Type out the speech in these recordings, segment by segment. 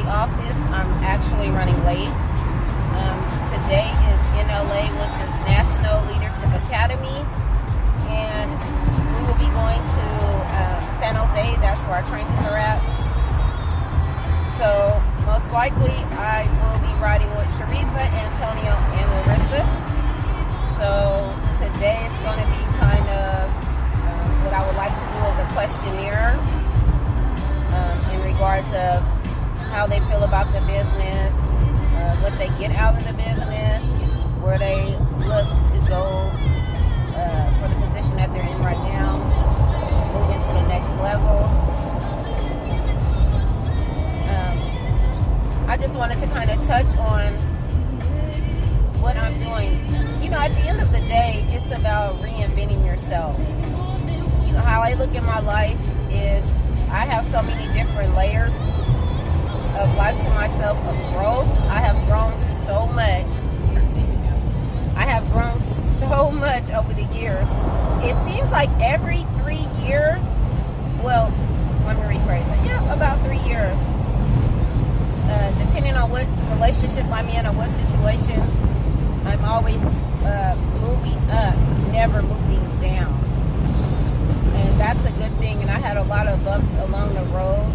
the office. I'm actually running late. Today is NLA, which is National Leadership Academy, and we will be going to San Jose. That's where our trainings are at. So most likely I will be riding with Sharifa, Antonio, and Larissa. So today is going to be kind of what I would like to do is a questionnaire in regards of how they feel about the business, what they get out of the business, where they look to go for the position that they're in right now, moving to the next level. I just wanted to kind of touch on what I'm doing. You know, at the end of the day, it's about reinventing yourself. You know, how I look at my life is I have so many different layers of life to myself, of growth. I have grown so much. I have grown so much over the years. It seems like every 3 years, well, let me rephrase it. Yeah, about 3 years. Depending on what relationship I'm in or what situation, I'm always moving up, never moving down. And that's a good thing. And I had a lot of bumps along the road,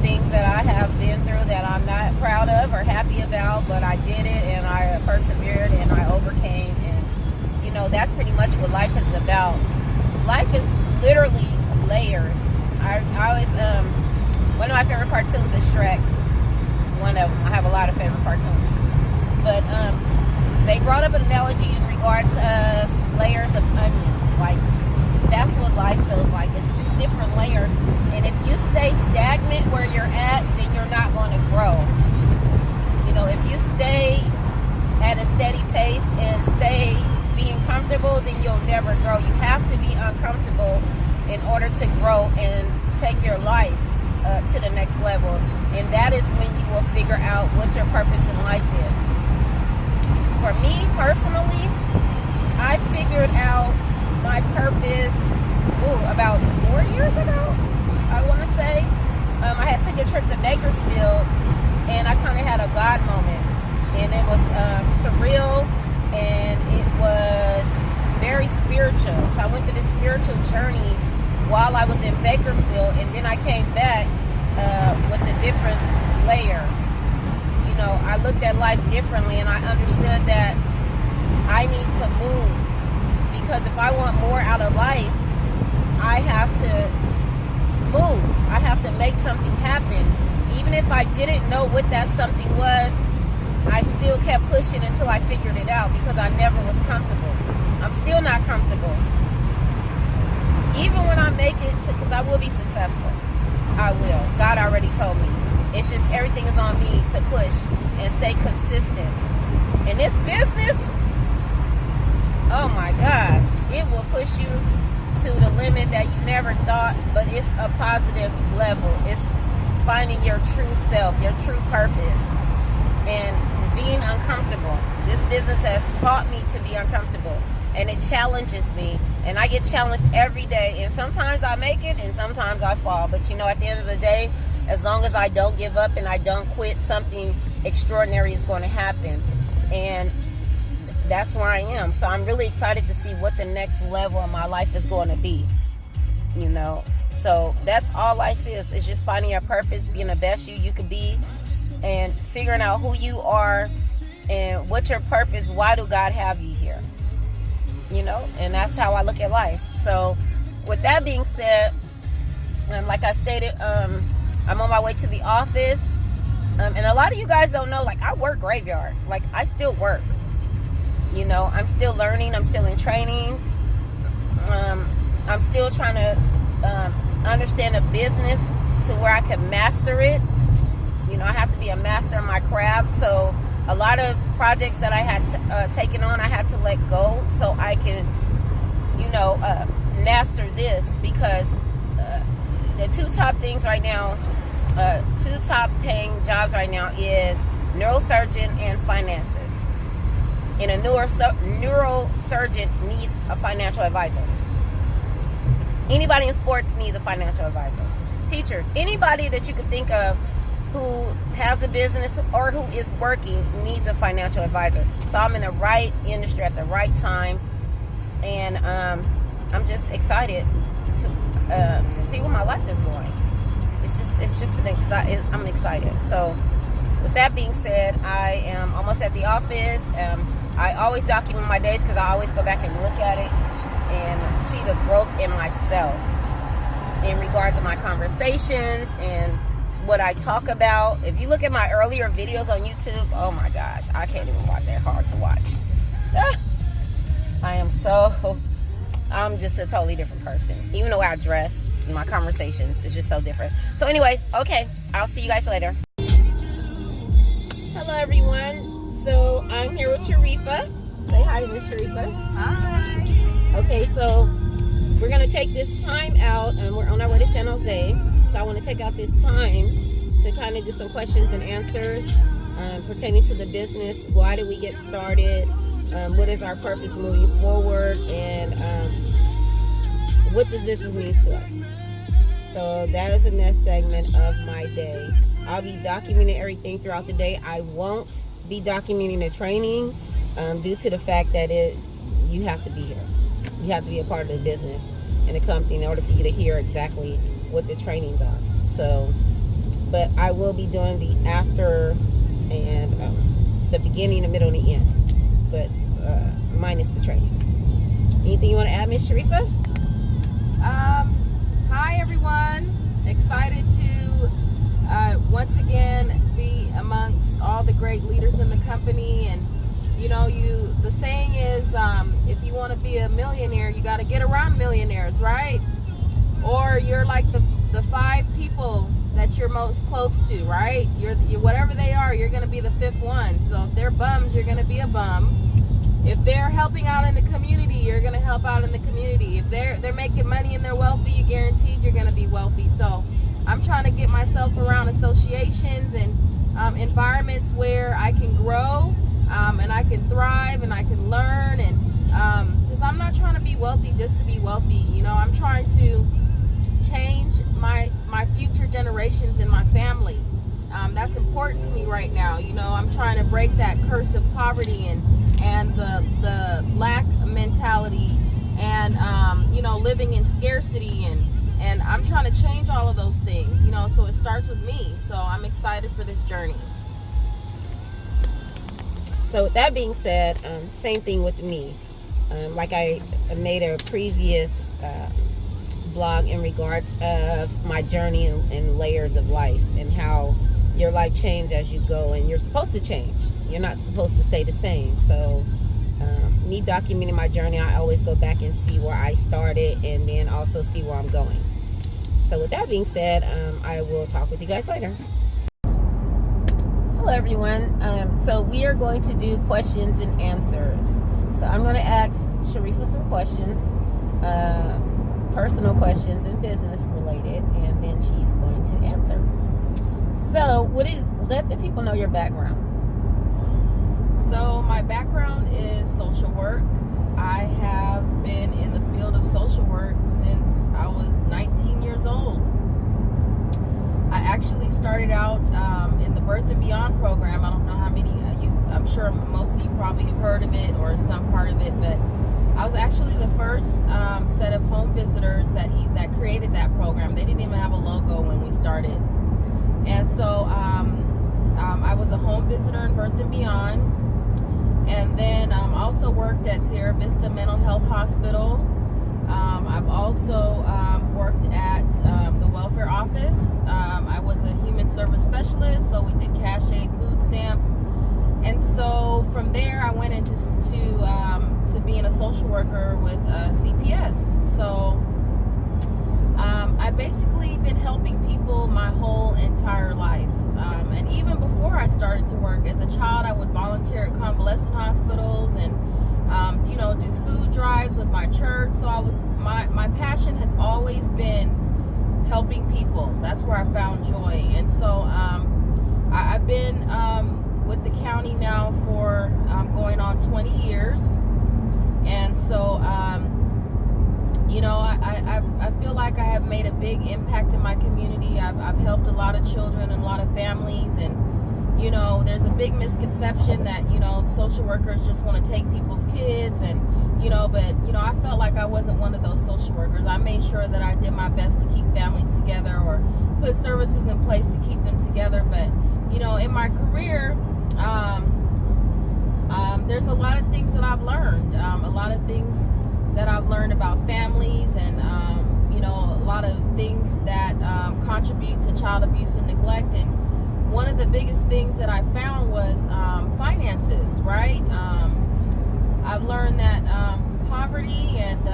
things that I have been through that I'm not proud of or happy about, but I did it and I persevered and I overcame. And, you know, that's pretty much what life is about. Life is literally layers. I always, one of my favorite cartoons is Shrek. One of them. I have a lot of favorite cartoons. But they brought up an analogy in regards of layers of onions. Like, that's what life feels like. It's just different layers. And if you stay stagnant where you're at, then you're not going to grow. You know, if you stay at a steady pace and stay being comfortable, then you'll never grow. You have to be uncomfortable in order to grow and take your life to the next level. And that is when you will figure out what your purpose in life is. For me personally, I figured out my purpose about 4 years ago, I want to say. I had took a trip to Bakersfield and I kind of had a God moment. And it was surreal and it was very spiritual. So I went through this spiritual journey while I was in Bakersfield, and then I came back with a different layer. You know, I looked at life differently and I understood that I need to move, because if I want more out of life, I have to move. I have to make something happen. Even if I didn't know what that something was, I still kept pushing until I figured it out, because I never was comfortable. I'm still not comfortable. Even when I make it to, because I will be successful. I will. God already told me. It's just everything is on me to push and stay consistent. In this business, oh my gosh, it will push you to the limit that you never thought, but it's a positive level. It's finding your true self, your true purpose, and being uncomfortable. This business has taught me to be uncomfortable, and it challenges me, and I get challenged every day, and sometimes I make it and sometimes I fall. But you know, at the end of the day, as long as I don't give up and I don't quit, something extraordinary is going to happen, and that's where I am. So I'm really excited to see what the next level of my life is going to be, you know. So that's all life is. It's just finding your purpose, being the best you could be, and figuring out who you are and what's your purpose. Why do God have you here? You know, and that's how I look at life. So with that being said, like I stated, I'm on my way to the office. And a lot of you guys don't know, like, I work graveyard. Like, I still work. You know, I'm still learning. I'm still in training. I'm still trying to understand the business to where I can master it. You know, I have to be a master of my craft. So a lot of projects that I had taken on, I had to let go so I can, you know, master this, because the two top things right now, two top paying jobs right now is neurosurgeon and finances. And a neurosurgeon needs a financial advisor. Anybody in sports needs a financial advisor. Teachers, anybody that you could think of who has a business or who is working needs a financial advisor. So I'm in the right industry at the right time, and I'm just excited to see where my life is going. I'm excited. So with that being said, I am almost at the office. I always document my days because I always go back and look at it and see the growth in myself in regards to my conversations and what I talk about. If you look at my earlier videos on YouTube, oh my gosh, I can't even watch. They're hard to watch. I'm just a totally different person. Even the way I dress, my conversations is just so different. So anyways, okay, I'll see you guys later. Hello everyone. So I'm here with Sharifa. Say hi, Miss Sharifa. Hi. Okay, so we're gonna take this time out, and we're on our way to San Jose. So I want to take out this time to kind of do some questions and answers pertaining to the business. Why did we get started? What is our purpose moving forward? And what this business means to us. So that is the next segment of my day. I'll be documenting everything throughout the day. I won't be documenting the training due to the fact that you have to be here. You have to be a part of the business and the company in order for you to hear exactly what the trainings are. So, but I will be doing the after and the beginning, the middle, and the end. But minus the training. Anything you want to add, Miss Sharifa? Hi everyone. Excited to once again be amongst all the great leaders in the company. And the saying is, if you want to be a millionaire, you got to get around millionaires, right? Or you're like the 5 people that you're most close to, right? You're whatever they are, you're going to be the 5th one. So if they're bums, you're going to be a bum. If they're helping out in the community, you're going to help out in the community. If they're making money and they're wealthy, you're guaranteed you're going to be wealthy. So I'm trying to get myself around associations and environments where I can grow and I can thrive and I can learn. And because I'm not trying to be wealthy just to be wealthy. I'm trying to change my future generations in my family. That's important to me right now. I'm trying to break that curse of poverty and the lack mentality and living in scarcity and I'm trying to change all of those things, so it starts with me. So I'm excited for this journey. So with that being said, same thing with me. Like I made a previous blog in regards of my journey and layers of life and how your life changes as you go, and you're supposed to change. You're not supposed to stay the same. So me documenting my journey, I always go back and see where I started and then also see where I'm going. So with that being said, I will talk with you guys later. Hello everyone. So we are going to do questions and answers. So I'm going to ask Sharifa some questions, personal questions and business related, and then she's going to answer. So let the people know your background. So my background is social work. I have been in the field of social work since I was 19 years old. I actually started out in the Birth and Beyond program. I don't know how many I'm sure most of you probably have heard of it or some part of it, but I was actually the first set of home visitors that created that program. They didn't even have a logo when we started. And so I was a home visitor in Birth and Beyond. And then also worked at Sierra Vista Mental Health Hospital. I've also worked at the welfare office. I was a human service specialist, so we did cash aid, food stamps. And so from there, I went into to being a social worker with CPS. So I've basically been helping people my whole entire life. And even before I started to work as a child, I would volunteer at convalescent hospitals and do food drives with my church. So my passion has always been helping people. That's where I found joy. And so I've been with the county now for going on 20 years. And so You know, I feel like I have made a big impact in my community. I've helped a lot of children and a lot of families, and you know, there's a big misconception that, you know, social workers just want to take people's kids, and you know, but you know, I felt like I wasn't one of those social workers. I made sure that I did my best to keep families together or put services in place to keep them together. But you know, in my career, there's a lot of things that I've learned, a lot of things that I've learned about families, and you know, a lot of things that contribute to child abuse and neglect. And one of the biggest things that I found was finances, right? I've learned that poverty and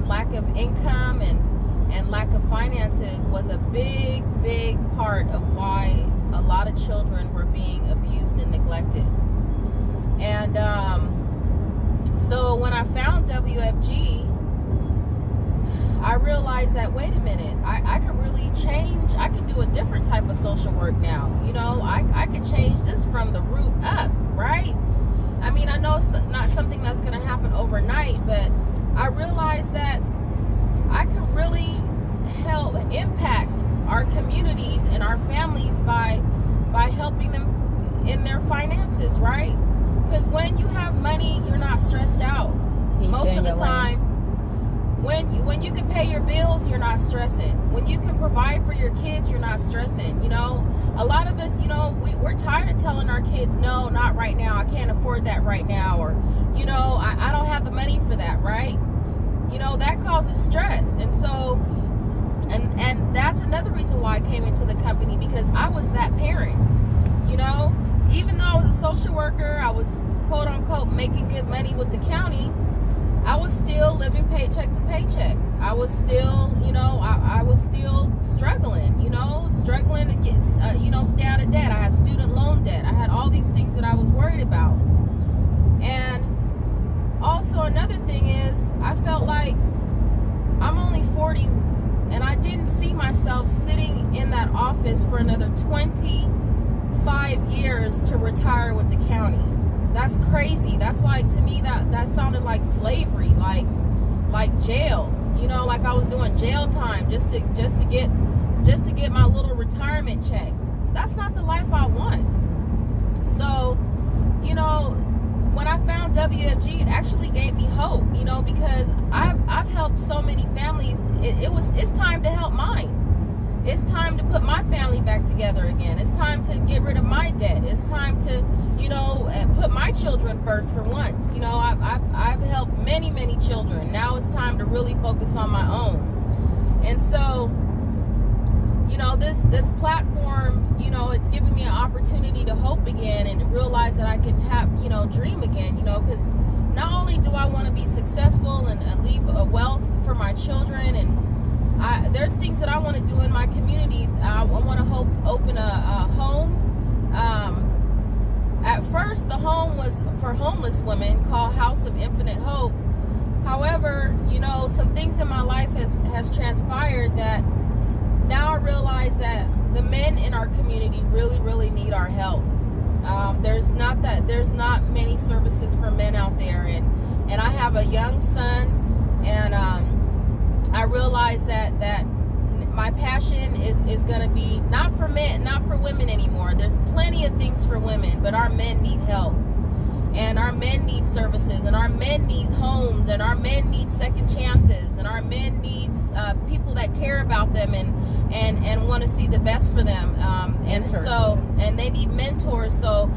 lack of income and lack of finances was a big part of why a lot of children were being abused and neglected. And so when I found WFG, I realized that, wait a minute, I could really change. I could do a different type of social work now. You know, I could change this from the root up, right? I mean, I know it's not something that's going to happen overnight, but I realized that I could really help impact our communities and our families by helping them in their finances, right? Because when you have money, you're not stressed out. Most of the time, when you can pay your bills, you're not stressing. When you can provide for your kids, you're not stressing. You know, a lot of us, you know, we're tired of telling our kids, no, not right now. I can't afford that right now. Or, you know, I don't have the money for that, right? You know, that causes stress. And so, and that's another reason why I came into the company, because I was that parent, you know. Even though I was a social worker, I was quote unquote making good money with the county, I was still living paycheck to paycheck. I was still, you know, I was still struggling, you know, struggling to get, you know, stay out of debt. I had student loan debt. I had all these things that I was worried about. And also another thing is, I felt like I'm only 40 and I didn't see myself sitting in that office for another 25 years to retire with the county. That's crazy. That's like, to me, that sounded like slavery, like jail. You know, like I was doing jail time just to get my little retirement check. That's not the life I want. So, you know, when I found WFG, it actually gave me hope, you know, because I've helped so many families. It's time to help mine. It's time to put my family back together again. It's time to get rid of my debt. It's time to, you know, put my children first for once. You know, I've helped many children. Now it's time to really focus on my own. And so, you know, this platform, you know, it's given me an opportunity to hope again and realize that I can have, you know, dream again, you know, because not only do I want to be successful and leave a wealth for my children, and there's things that I want to do in my community. I want to open a home. At first, the home was for homeless women called House of Infinite Hope. However, you know, some things in my life has transpired that now I realize that the men in our community really need our help. There's not many services for men out there, and I have a young son, and I realize that my passion is going to be not for men, not for women anymore. There's plenty of things for women, but our men need help, and our men need services, and our men need homes, and our men need second chances, and our men need people that care about them and want to see the best for them. And they need mentors. So,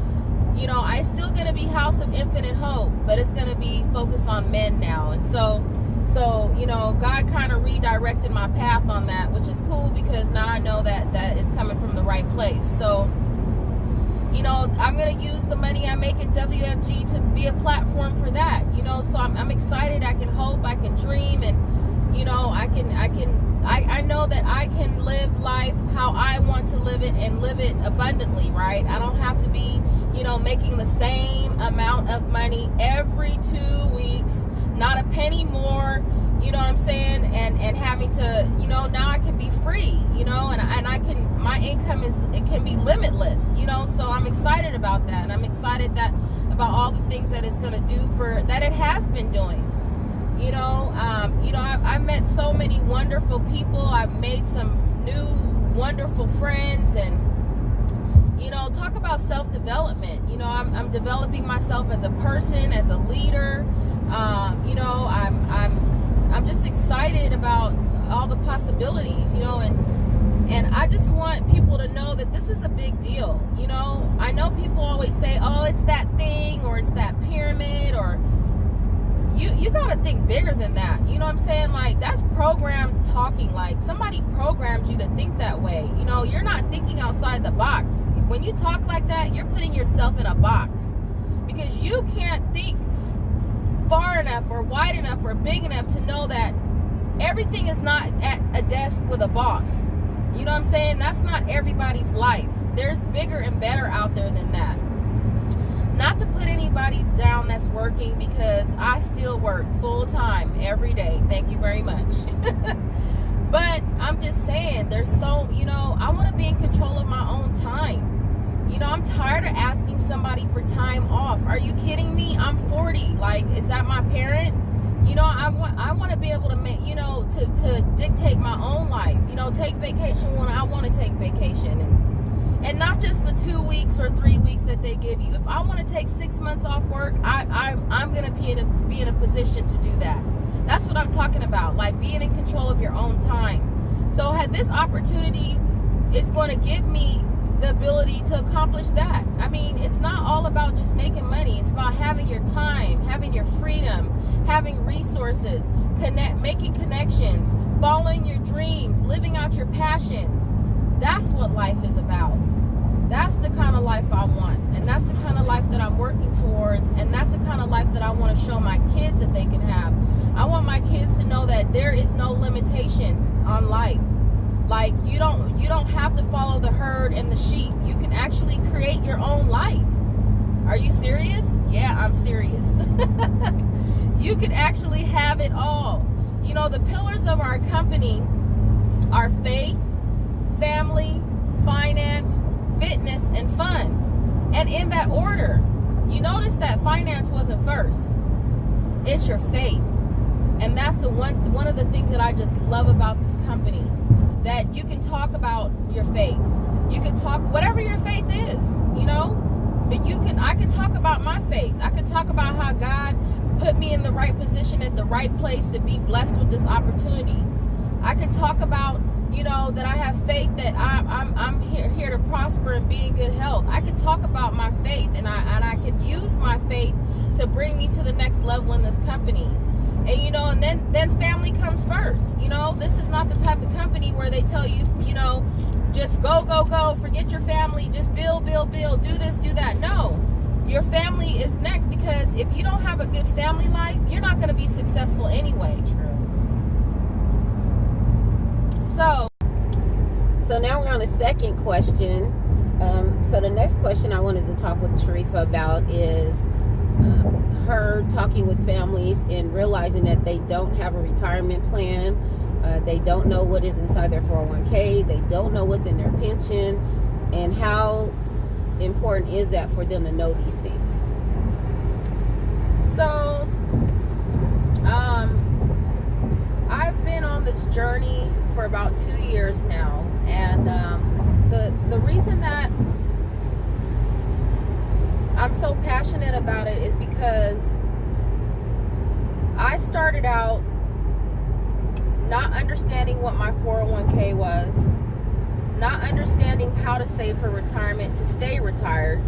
you know, I still going to be House of Infinite Hope, but it's going to be focused on men now. And so, you know, God kind of redirected my path on that, which is cool, because now I know that is coming from the right place. So, you know, I'm going to use the money I make at WFG to be a platform for that, you know. So I'm excited. I can hope, I can dream, and, you know, I know that I can live life how I want to live it, and live it abundantly, right? I don't have to be, you know, making the same amount of money every 2 weeks, not a penny more, you know what I'm saying? And having to, you know, now I can be free, you know, and I can, my income it can be limitless, you know. So I'm excited about that, and I'm excited about all the things that it's going to do that it has been doing. I met so many wonderful people. I've made some new wonderful friends, and talk about self-development. I'm developing myself as a person, as a leader. I'm just excited about all the possibilities, and I just want people to know that this is a big deal. I know people always say, oh, it's that thing, or it's that pyramid, or you got to think bigger than that. You know what I'm saying? Like, that's programmed talking. Like, somebody programmed you to think that way. You're not thinking outside the box. When you talk like that, you're putting yourself in a box, because you can't think far enough or wide enough or big enough to know that everything is not at a desk with a boss. You know what I'm saying? That's not everybody's life. There's bigger and better out there than that. Not to put anybody down that's working, because I still work full time every day. Thank you very much. But I'm just saying, I want to be in control of my own time. I'm tired of asking somebody for time off. Are you kidding me? I'm 40. Like, is that my parent? I want to be able to make, to dictate my own life. Take vacation when I want to take vacation, and not just the 2 weeks or 3 weeks that they give you. If I want to take 6 months off work, I'm going to be in a position to do that. That's what I'm talking about, like being in control of your own time. So this opportunity is going to give me the ability to accomplish that. I mean, it's not all about just making money. It's about having your time, having your freedom, having resources, making connections, following your dreams, living out your passions. That's what life is about. That's the kind of life I want, and that's the kind of life that I'm working towards, and that's the kind of life that I want to show my kids that they can have. I want my kids to know that there is no limitations on life. Like, you don't have to follow the herd and the sheep. You can actually create your own life. Are you serious? Yeah, I'm serious. You can actually have it all. The pillars of our company are faith, family, finance, fitness, and fun. And in that order. You notice that finance wasn't first. It's your faith. And that's one of the things that I just love about this company. That you can talk about your faith. You can talk whatever your faith is, But I could talk about my faith. I could talk about how God put me in the right position at the right place to be blessed with this opportunity. I could talk about, that I have faith that I'm here to prosper and be in good health. I could talk about my faith, and I could use my faith to bring me to the next level in this company. And then family comes first. This is not the type of company where they tell you, just go, forget your family, just build, do this, do that. No, your family is next, because if you don't have a good family life, you're not going to be successful anyway. True. So now we're on the second question. So the next question I wanted to talk with Sharifa about is her talking with families and realizing that they don't have a retirement plan. They don't know what is inside their 401k. They don't know what's in their pension. And how important is that for them to know these things? So, I've been on this journey for about 2 years now. And the reason that I'm so passionate about it is because I started out not understanding what my 401k was, not understanding how to save for retirement to stay retired.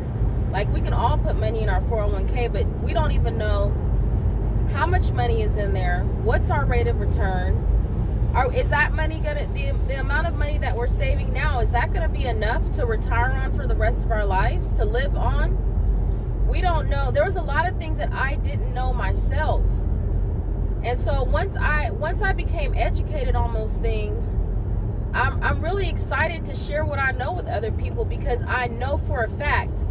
Like, we can all put money in our 401k, but we don't even know how much money is in there, what's our rate of return, is that money the amount of money that we're saving now, is that gonna be enough to retire on for the rest of our lives, to live on? We don't know. There was a lot of things that I didn't know myself. And so once I became educated on those things, I'm really excited to share what I know with other people, because I know for a fact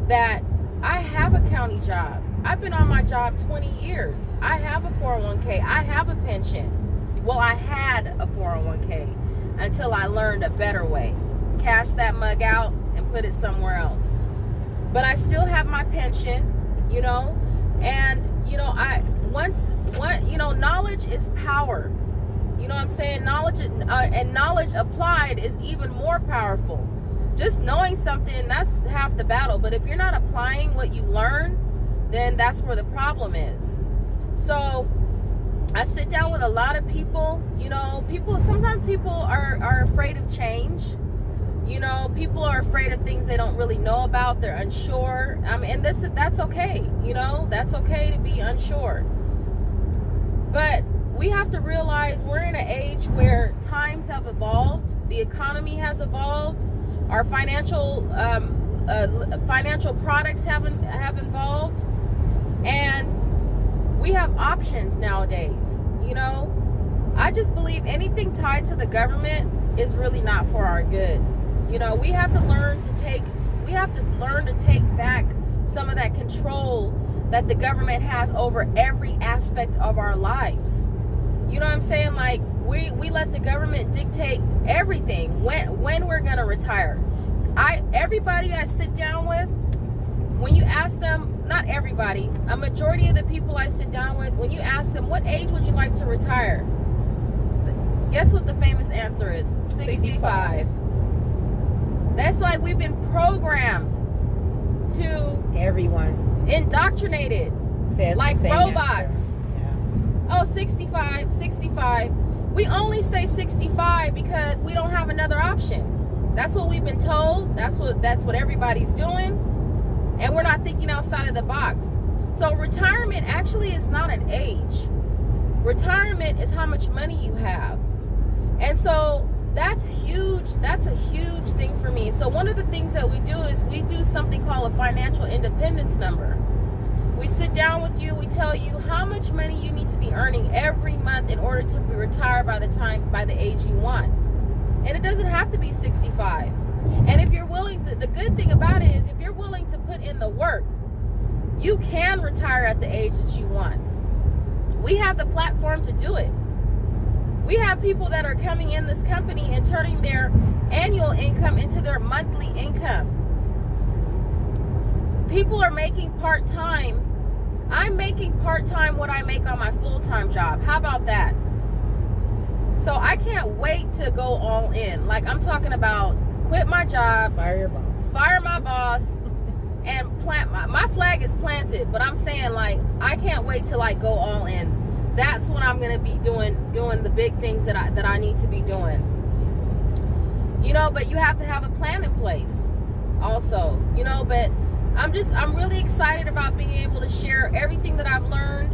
that I have a county job. I've been on my job 20 years. I have a 401k. I have a pension. Well, I had a 401k until I learned a better way. Cash that mug out and put it somewhere else. But I still have my pension, and knowledge is power. You know what I'm saying? Knowledge and knowledge applied is even more powerful. Just knowing something, that's half the battle. But if you're not applying what you learn, then that's where the problem is. So I sit down with a lot of people. Sometimes people are afraid of change. People are afraid of things they don't really know about. They're unsure. And that's okay. That's okay to be unsure. But we have to realize we're in an age where times have evolved. The economy has evolved. Our financial products have evolved, and we have options nowadays. I just believe anything tied to the government is really not for our good. We have to learn to take back some of that control that the government has over every aspect of our lives. You know what I'm saying? Like we let the government dictate everything, when we're gonna retire. Everybody I sit down with, when you ask them, not everybody, a majority of the people I sit down with, when you ask them, what age would you like to retire? Guess what the famous answer is? 65. That's like we've been programmed to everyone, indoctrinated, says like robots. Yeah. Oh, 65. We only say 65 because we don't have another option. That's what we've been told. That's what everybody's doing. And we're not thinking outside of the box. So retirement actually is not an age. Retirement is how much money you have. And so that's huge. That's a huge thing for me. So one of the things that we do is we do something called a financial independence number. We sit down with you, we tell you how much money you need to be earning every month in order to be retired by the age you want. And it doesn't have to be 65. And if you're willing to, the good thing about it is if you're willing to put in the work, you can retire at the age that you want. We have the platform to do it. We have people that are coming in this company and turning their annual income into their monthly income. People are making part-time. I'm making part-time what I make on my full-time job. How about that? So I can't wait to go all in. Like I'm talking about quit my job, Fire your boss. Fire my boss, and plant my flag is planted. But I'm saying like I can't wait to like go all in. That's when I'm gonna be doing the big things that I need to be doing. But you have to have a plan in place also. But I'm really excited about being able to share everything that I've learned,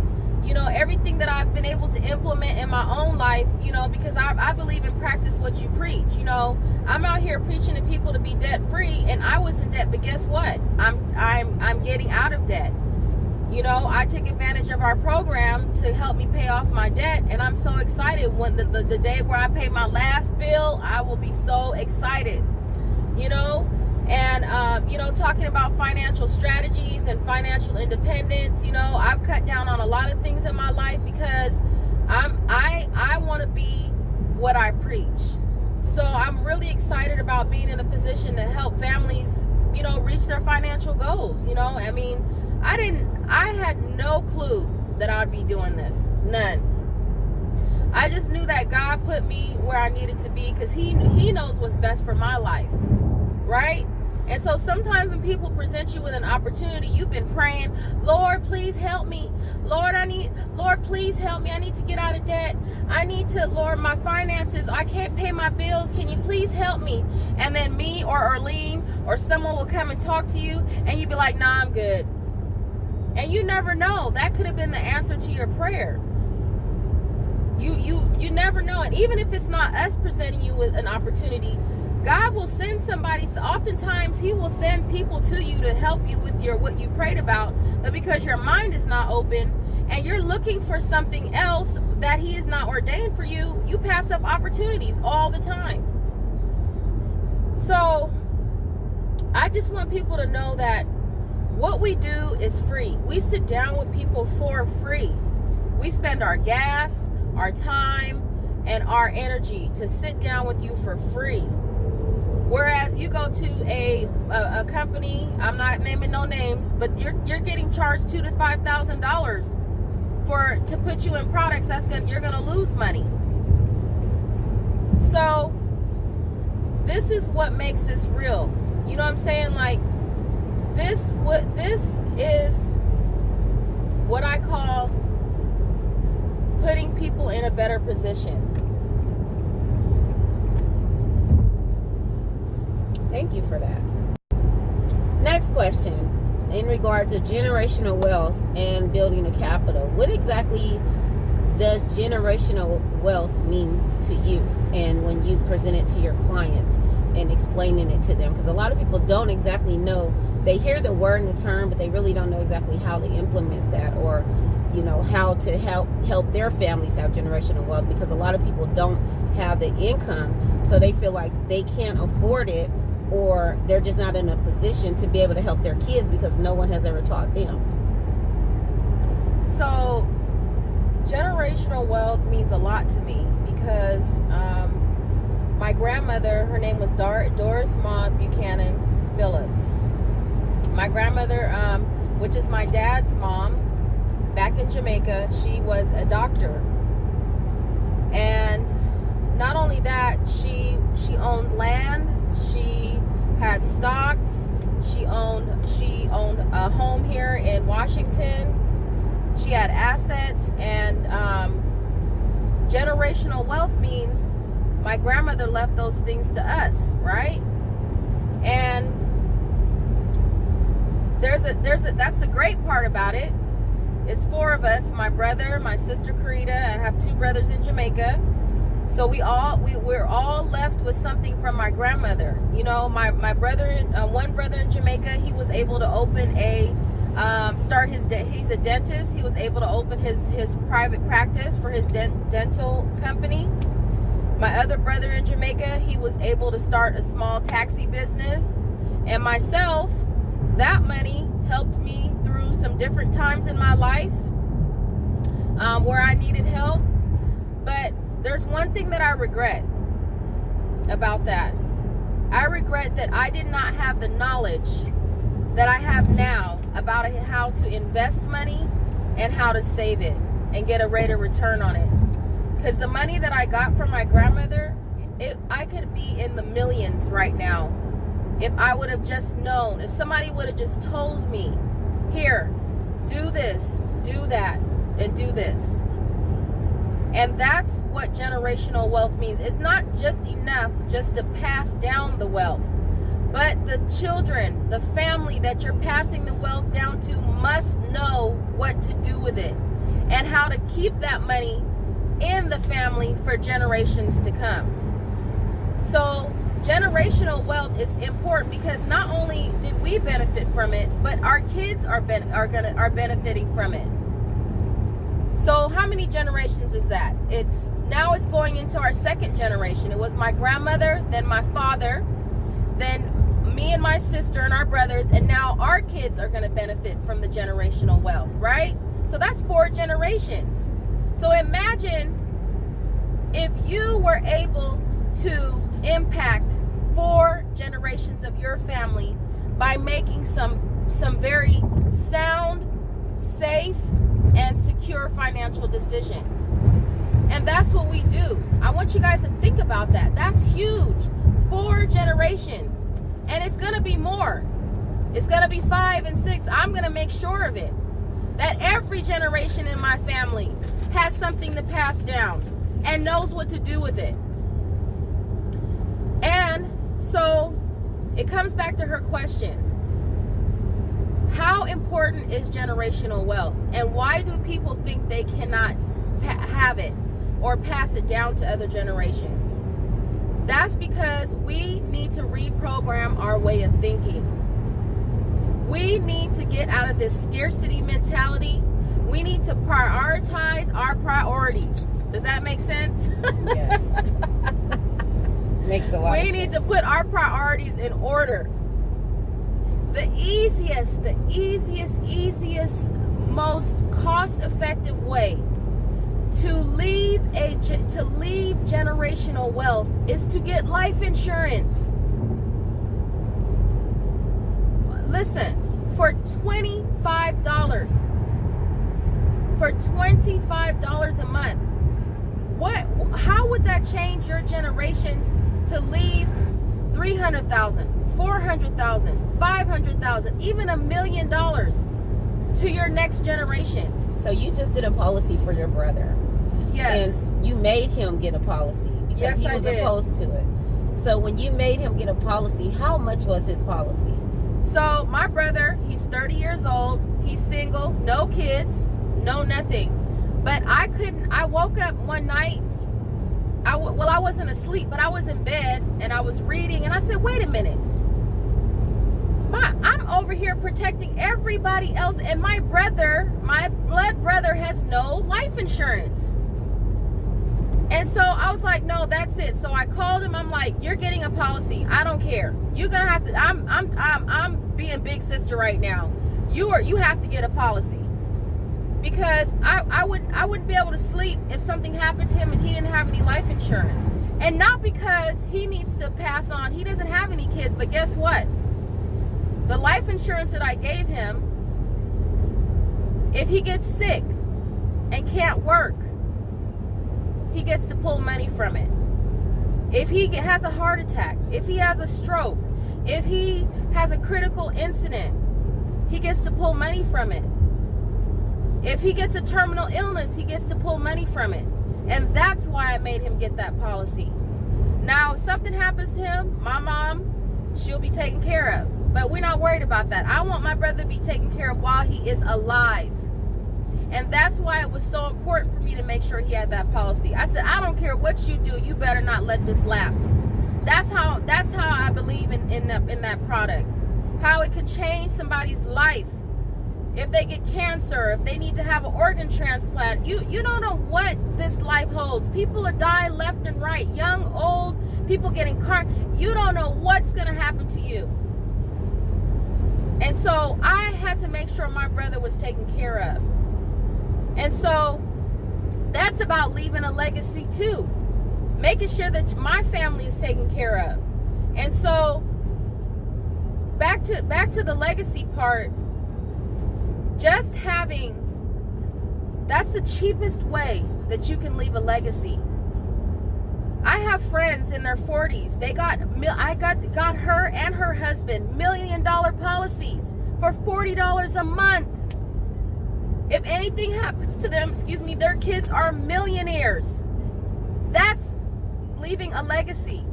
everything that I've been able to implement in my own life, because I believe in practice what you preach. I'm out here preaching to people to be debt free, and I was in debt, but guess what? I'm getting out of debt. I take advantage of our program to help me pay off my debt, and I'm so excited when the day where I pay my last bill, I will be so excited, and talking about financial strategies and financial independence. I've cut down on a lot of things in my life because I want to be what I preach. So I'm really excited about being in a position to help families, reach their financial goals. I had no clue that I'd be doing this. None. I just knew that God put me where I needed to be because he knows what's best for my life, right? And so sometimes when people present you with an opportunity, you've been praying, Lord, please help me. Lord, please help me. I need to get out of debt. I need to, Lord, my finances, I can't pay my bills. Can you please help me? And then me or Arlene or someone will come and talk to you and you'd be like, nah, I'm good. And you never know. That could have been the answer to your prayer. You never know. And even if it's not us presenting you with an opportunity, God will send somebody. So oftentimes he will send people to you to help you with what you prayed about. But because your mind is not open and you're looking for something else that he has not ordained for you, you pass up opportunities all the time. So I just want people to know that what we do is free. We sit down with people for free. We spend our gas, our time, and our energy to sit down with you for free. Whereas you go to a company, I'm not naming no names, but you're getting charged $2,000 to $5,000 to put you in products you're gonna lose money. So this is what makes this real. You know what I'm saying? Like this is what I call putting people in a better position. Thank you for that. Next question. In regards to generational wealth and building a capital, what exactly does generational wealth mean to you? And when you present it to your clients and explaining it to them, because a lot of people don't exactly know. They hear the word and the term, but they really don't know exactly how to implement that, or how to help their families have generational wealth, because a lot of people don't have the income, so they feel like they can't afford it, or they're just not in a position to be able to help their kids because no one has ever taught them. So generational wealth means a lot to me because my grandmother, her name was Doris Maud Buchanan Phillips. My grandmother, which is my dad's mom, back in Jamaica, she was a doctor. And not only that, she owned land, she had stocks, she owned a home here in Washington, she had assets, and generational wealth means my grandmother left those things to us, right? And that's the great part about it. It's 4 of us, my brother, my sister Karita, I have 2 brothers in Jamaica. So we're all left with something from my grandmother. My brother, one brother in Jamaica, he was able to open he's a dentist. He was able to open his private practice for his dental company. My other brother in Jamaica, he was able to start a small taxi business. And myself, that money helped me through some different times in my life where I needed help. But there's one thing that I regret about that. I regret that I did not have the knowledge that I have now about how to invest money and how to save it and get a rate of return on it. Because the money that I got from my grandmother, I could be in the millions right now if I would have just known, if somebody would have just told me, here, do this, do that, and do this. And that's what generational wealth means. It's not just enough just to pass down the wealth, but the children, the family that you're passing the wealth down to must know what to do with it and how to keep that money in the family for generations to come. So generational wealth is important because not only did we benefit from it, but our kids are benefiting from it. So how many generations is that? Now it's going into our 2nd generation. It was my grandmother, then my father, then me and my sister and our brothers, and now our kids are going to benefit from the generational wealth, right? So that's 4 generations. So imagine if you were able to impact 4 generations of your family by making some very sound, safe, and secure financial decisions. And that's what we do. I want you guys to think about that. That's huge. 4 generations. And it's going to be more. It's going to be 5 and 6. I'm going to make sure of it. That every generation in my family has something to pass down and knows what to do with it. And so it comes back to her question. How important is generational wealth? And why do people think they cannot have it or pass it down to other generations? That's because we need to reprogram our way of thinking. We need to get out of this scarcity mentality. We need to prioritize our priorities. Does that make sense? Yes. Makes a lot of sense. We need to put our priorities in order. The easiest, most cost-effective way to leave generational wealth is to get life insurance. Listen, for $25, for $25 a month. How would that change your generations to leave $300,000, $400,000, $500,000, even $1 million to your next generation? So you just did a policy for your brother. Yes. And you made him get a policy because Yes, he I was did. opposed to it. So when you made him get a policy, how much was his policy? So my brother, he's 30 years old. He's single, no kids, no nothing. But I woke up one night. I wasn't asleep, but I was in bed and I was reading, and I said, wait a minute. I'm over here protecting everybody else, and my brother, my blood brother, has no life insurance. And so I was like, no, that's it. So I called him. I'm like, you're getting a policy. I don't care. You're gonna have to. I'm being big sister right now. You have to get a policy, because I wouldn't be able to sleep if something happened to him and he didn't have any life insurance. And not because he needs to pass on. He doesn't have any kids. But guess what? The life insurance that I gave him, if he gets sick and can't work, he gets to pull money from it. If he has a heart attack, if he has a stroke, if he has a critical incident, he gets to pull money from it. If he gets a terminal illness, he gets to pull money from it. And that's why I made him get that policy. Now, if something happens to him, my mom, she'll be taken care of. But we're not worried about that. I want my brother to be taken care of while he is alive. And that's why it was so important for me to make sure he had that policy. I said, I don't care what you do, you better not let this lapse. That's how I believe in that product. How it could change somebody's life. If they get cancer, if they need to have an organ transplant, you don't know what this life holds. People are dying left and right, young, old, people getting car. You don't know what's gonna happen to you. And so I had to make sure my brother was taken care of. And so that's about leaving a legacy too. Making sure that my family is taken care of. And so back to the legacy part, just having, that's the cheapest way that you can leave a legacy. I have friends in their 40s. I got her and her husband $1 million policies for $40 a month. If anything happens to them, their kids are millionaires. That's leaving a legacy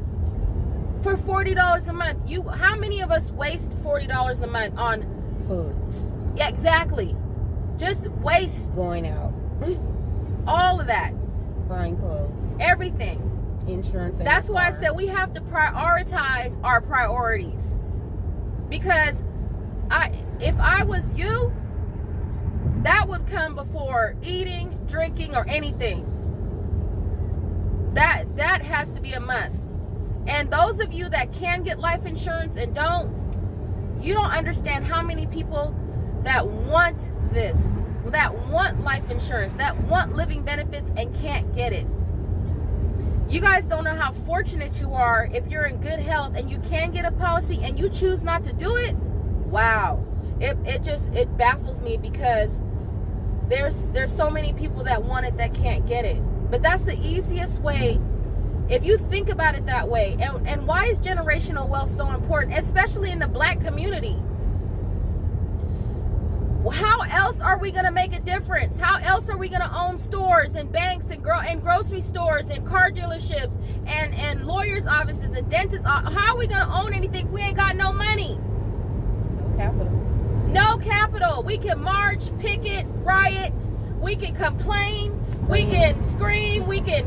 for $40 a month. How many of us waste $40 a month on Food. Yeah, exactly. Just waste. Going out. All of that. Buying clothes. Everything. Insurance. That's why I said we have to prioritize our priorities. Because if I was you, that would come before eating, drinking, or anything. That has to be a must. And those of you that can get life insurance and you don't understand how many people that want this, that want life insurance, that want living benefits and can't get it. You guys don't know how fortunate you are if you're in good health and you can get a policy and you choose not to do it. Wow. It baffles me, because there's so many people that want it that can't get it. But that's the easiest way if you think about it that way. And why is generational wealth so important, especially in the Black community? How else are we going to make a difference? How else are we going to own stores and banks and grocery stores and car dealerships and lawyers' offices and dentists? How are we going to own anything if we ain't got no money? No capital. No capital. We can march, picket, riot. We can complain. We can scream. We can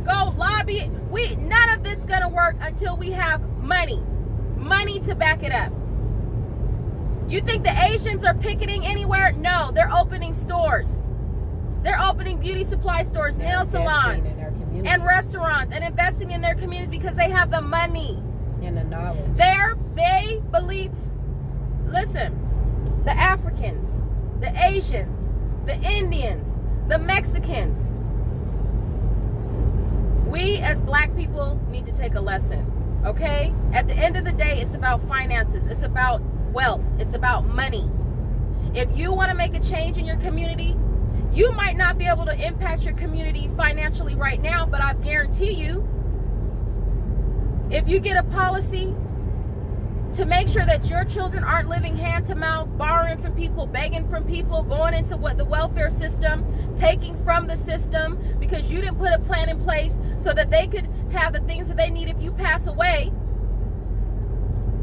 go lobby. None of this is going to work until we have money. Money to back it up. You think the Asians are picketing anywhere? No, they're opening stores. They're opening beauty supply stores, nail salons, and restaurants, and investing in their communities because they have the money and the knowledge. They believe. Listen, the Africans, the Asians, the Indians, the Mexicans. We as Black people need to take a lesson, okay? At the end of the day, it's about finances. It's about wealth. It's about money. If you want to make a change in your community, You might not be able to impact your community financially right now, but I guarantee you, if you get a policy to make sure that your children aren't living hand to mouth, borrowing from people, begging from people, going into the welfare system, taking from the system because you didn't put a plan in place so that they could have the things that they need if you pass away,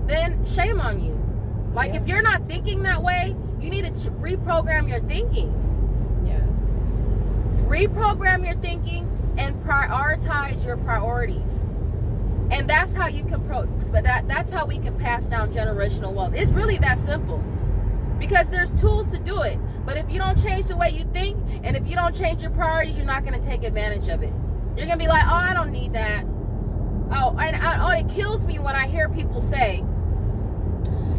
then shame on you. Like, if you're not thinking that way, you need to reprogram your thinking. Yes. Reprogram your thinking and prioritize your priorities. And that's how you can that's how we can pass down generational wealth. It's really that simple. Because there's tools to do it. But if you don't change the way you think, and if you don't change your priorities, you're not going to take advantage of it. You're going to be like, oh, I don't need that. Oh, it kills me when I hear people say,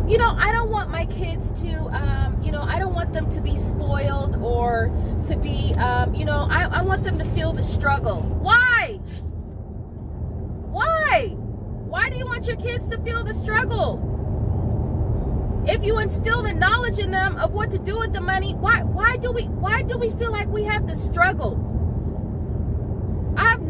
you know, I don't want my kids to, I don't want them to be spoiled or to be, I want them to feel the struggle. Why? Why? Why do you want your kids to feel the struggle? If you instill the knowledge in them of what to do with the money, why do we feel like we have to struggle? I've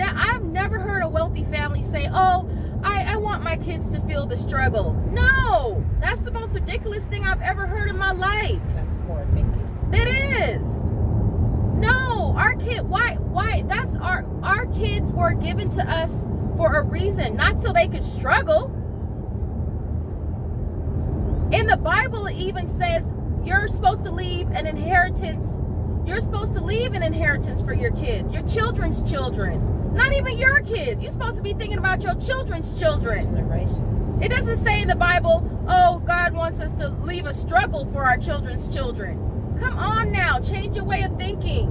never heard a wealthy family say, oh, I want my kids to feel the struggle. No, that's the most ridiculous thing I've ever heard in my life. That's poor thinking. It is. No, our that's our kids were given to us for a reason, not so they could struggle. In the Bible, it even says you're supposed to leave an inheritance. You're supposed to leave an inheritance for your kids, your children's children. Not even your kids. You're supposed to be thinking about your children's children. Generations. It doesn't say in the Bible, oh, God wants us to leave a struggle for our children's children. Come on now, change your way of thinking.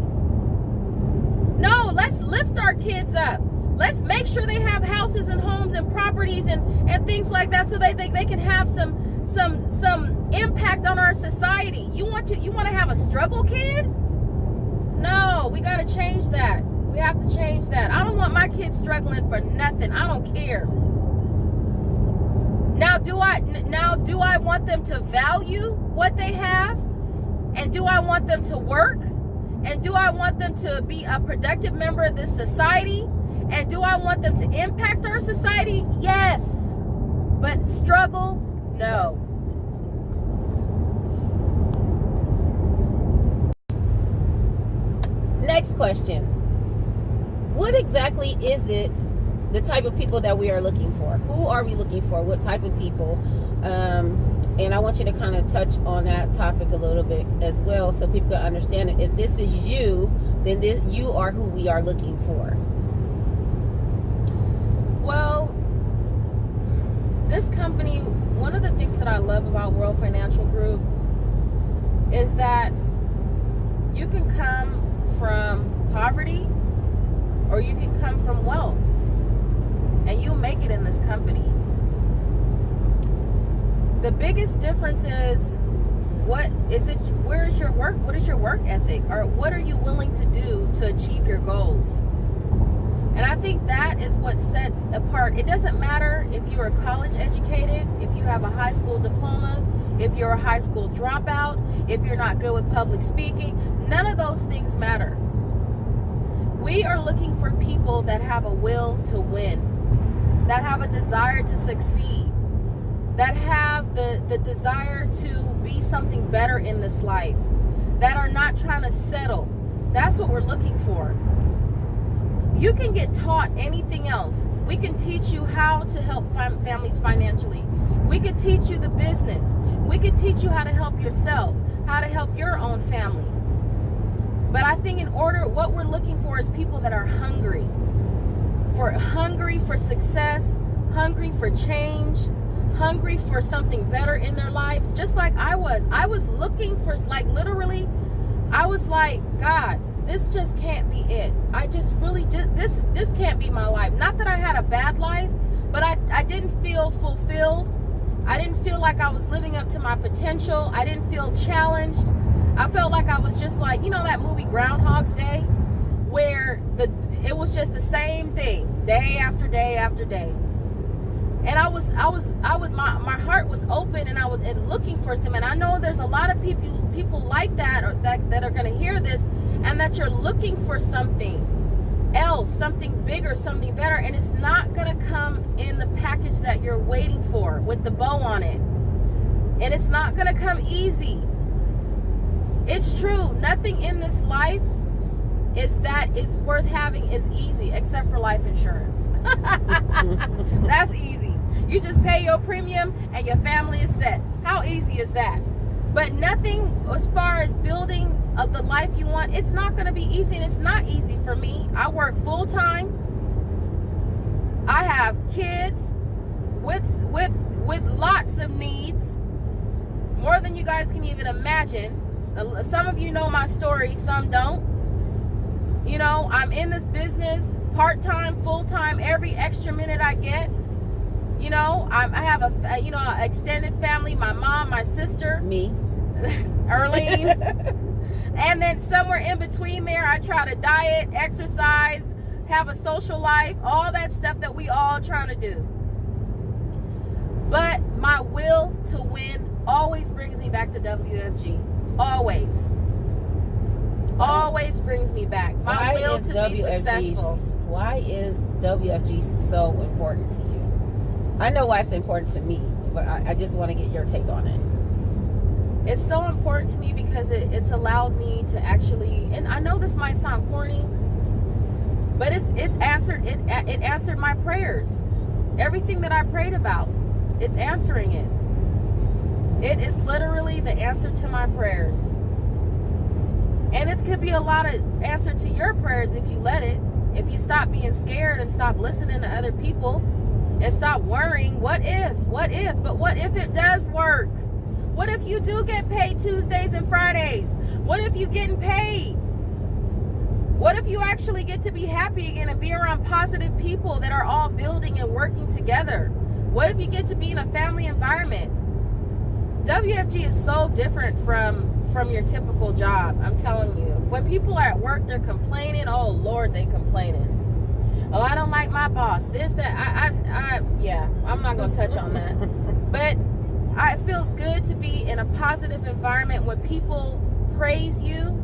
No, let's lift our kids up. Let's make sure they have houses and homes and properties and things like that so they can have some impact on our society. You want to have a struggle kid? No, we got to change that. We have to change that. I don't want my kids struggling for nothing. I don't care. Now do I want them to value what they have? And do I want them to work? And do I want them to be a productive member of this society? And do I want them to impact our society? Yes. But struggle? No. Next question. What exactly is it, the type of people that we are looking for? Who are we looking for? What type of people? And I want you to kind of touch on that topic a little bit as well so people can understand it. If this is you, then you are who we are looking for. Well, this company, one of the things that I love about World Financial Group is that you can come from poverty or you can come from wealth and you'll make it in this company. The biggest difference is where is your work? What is your work ethic? Or what are you willing to do to achieve your goals? And I think that is what sets apart. It doesn't matter if you are college educated, if you have a high school diploma, if you're a high school dropout, if you're not good with public speaking. None of those things matter. We are looking for people that have a will to win, that have a desire to succeed, that have the desire to be something better in this life, that are not trying to settle. That's what we're looking for. You can get taught anything else. We can teach you how to help families financially. We could teach you the business. We could teach you how to help yourself, how to help your own family. But I think what we're looking for is people that are hungry for success, hungry for change, hungry for something better in their lives, just like I was. I was looking for, like, literally, I was like, God, this just can't be it. This can't be my life. Not that I had a bad life, but I didn't feel fulfilled. I didn't feel like I was living up to my potential. I didn't feel challenged. I felt like I was just like, that movie Groundhog's Day, where it was just the same thing, day after day after day. And my heart was open, and I was looking for some. And I know there's a lot of people like that, or that are going to hear this, and that you're looking for something else, something bigger, something better, and it's not going to come in the package that you're waiting for with the bow on it. And it's not going to come easy. It's true. Nothing in this life is worth having is easy, except for life insurance. That's easy. You just pay your premium and your family is set. How easy is that? But nothing as far as building of the life you want, it's not going to be easy, and it's not easy for me. I work full time. I have kids with lots of needs, more than you guys can even imagine. Some of you know my story, some don't. You know, I'm in this business part-time, full-time, every extra minute I get. You know, I have an extended family, my mom, my sister, Me. Earlene. And then somewhere in between there, I try to diet, exercise, have a social life, all that stuff that we all trying to do. But my will to win always brings me back to WFG. Always. Always brings me back. My will to be successful. Why is WFG so important to you? I know why it's important to me, but I just want to get your take on it. It's so important to me because it's allowed me to actually, and I know this might sound corny, but it answered my prayers. Everything that I prayed about, it's answering it. It is literally the answer to my prayers. And it could be a lot of answer to your prayers if you let it. If you stop being scared and stop listening to other people and stop worrying, what if? But what if it does work? What if you do get paid Tuesdays and Fridays? What if you getting paid? What if you actually get to be happy again and be around positive people that are all building and working together? What if you get to be in a family environment? WFG is so different from your typical job. I'm telling you. When people are at work, they're complaining. Oh Lord, they complaining. Oh, I don't like my boss. This, that. I'm not gonna touch on that. But it feels good to be in a positive environment when people praise you.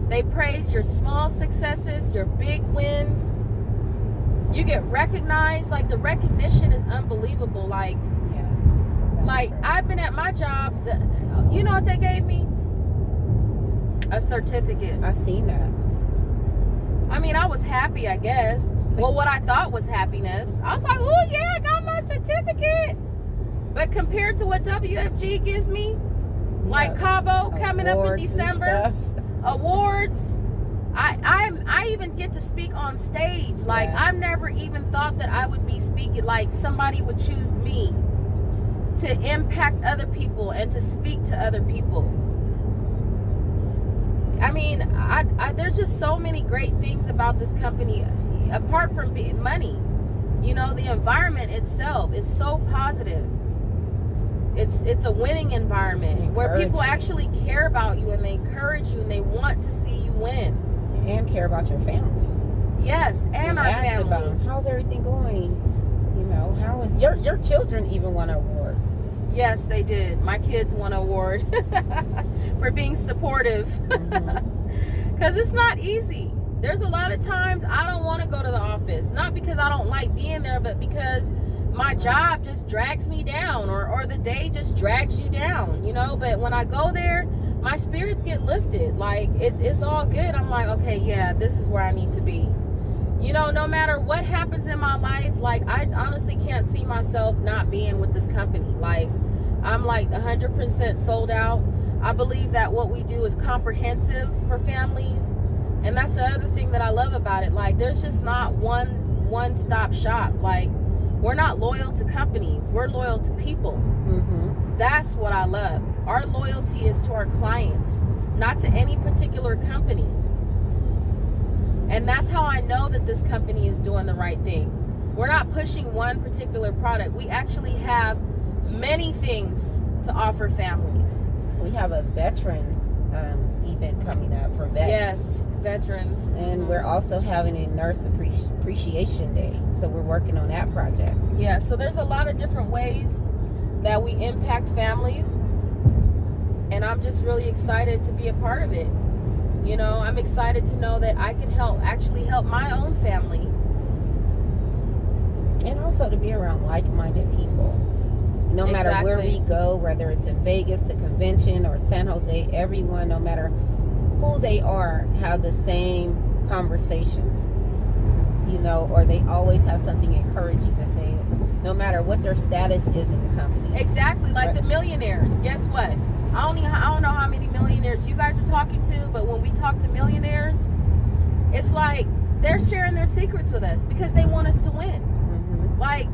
They praise your small successes, your big wins. You get recognized. Like, the recognition is unbelievable. Like, I've been at my job. You know what they gave me? A certificate. I seen that. I mean, I was happy, I guess. Well, what I thought was happiness. I was like, oh yeah, I got my certificate. But compared to what WFG gives me, like Cabo coming up in December, awards, I even get to speak on stage. Like, yes. I never even thought that I would be speaking, like somebody would choose me to impact other people and to speak to other people. I mean, there's just so many great things about this company, apart from money. You know, the environment itself is so positive. It's a winning environment where people actually care about you and they encourage you and they want to see you win. And care about your family. Yes, and our families. How's everything going? You know, how is your children even won an award? Yes, they did. My kids won an award for being supportive. Because it's not easy. There's a lot of times I don't want to go to the office. Not because I don't like being there, but because my job just drags me down, or the day just drags you down, you know. But when I go there, my spirits get lifted. Like, it's all good. I'm like, okay, yeah, this is where I need to be. You know, no matter what happens in my life, like, I honestly can't see myself not being with this company. Like, I'm like 100% sold out. I believe that what we do is comprehensive for families. And that's the other thing that I love about it. Like, there's just not one-stop shop. Like, we're not loyal to companies. We're loyal to people. Mm-hmm. That's what I love. Our loyalty is to our clients, not to any particular company. And that's how I know that this company is doing the right thing. We're not pushing one particular product. We actually have many things to offer families. We have a veteran event coming up for vets. Yes, veterans. And we're also having a nurse appreciation day. So we're working on that project. Yeah, so there's a lot of different ways that we impact families. And I'm just really excited to be a part of it. You know, I'm excited to know that I can actually help my own family. And also to be around like-minded people. No matter where we go, whether it's in Vegas to convention or San Jose, everyone, no matter who they are, have the same conversations, you know, or they always have something encouraging to say, no matter what their status is in the company. Exactly, like the millionaires. Guess what? I don't know how many millionaires you guys are talking to, but when we talk to millionaires, it's like they're sharing their secrets with us because they want us to win. Like,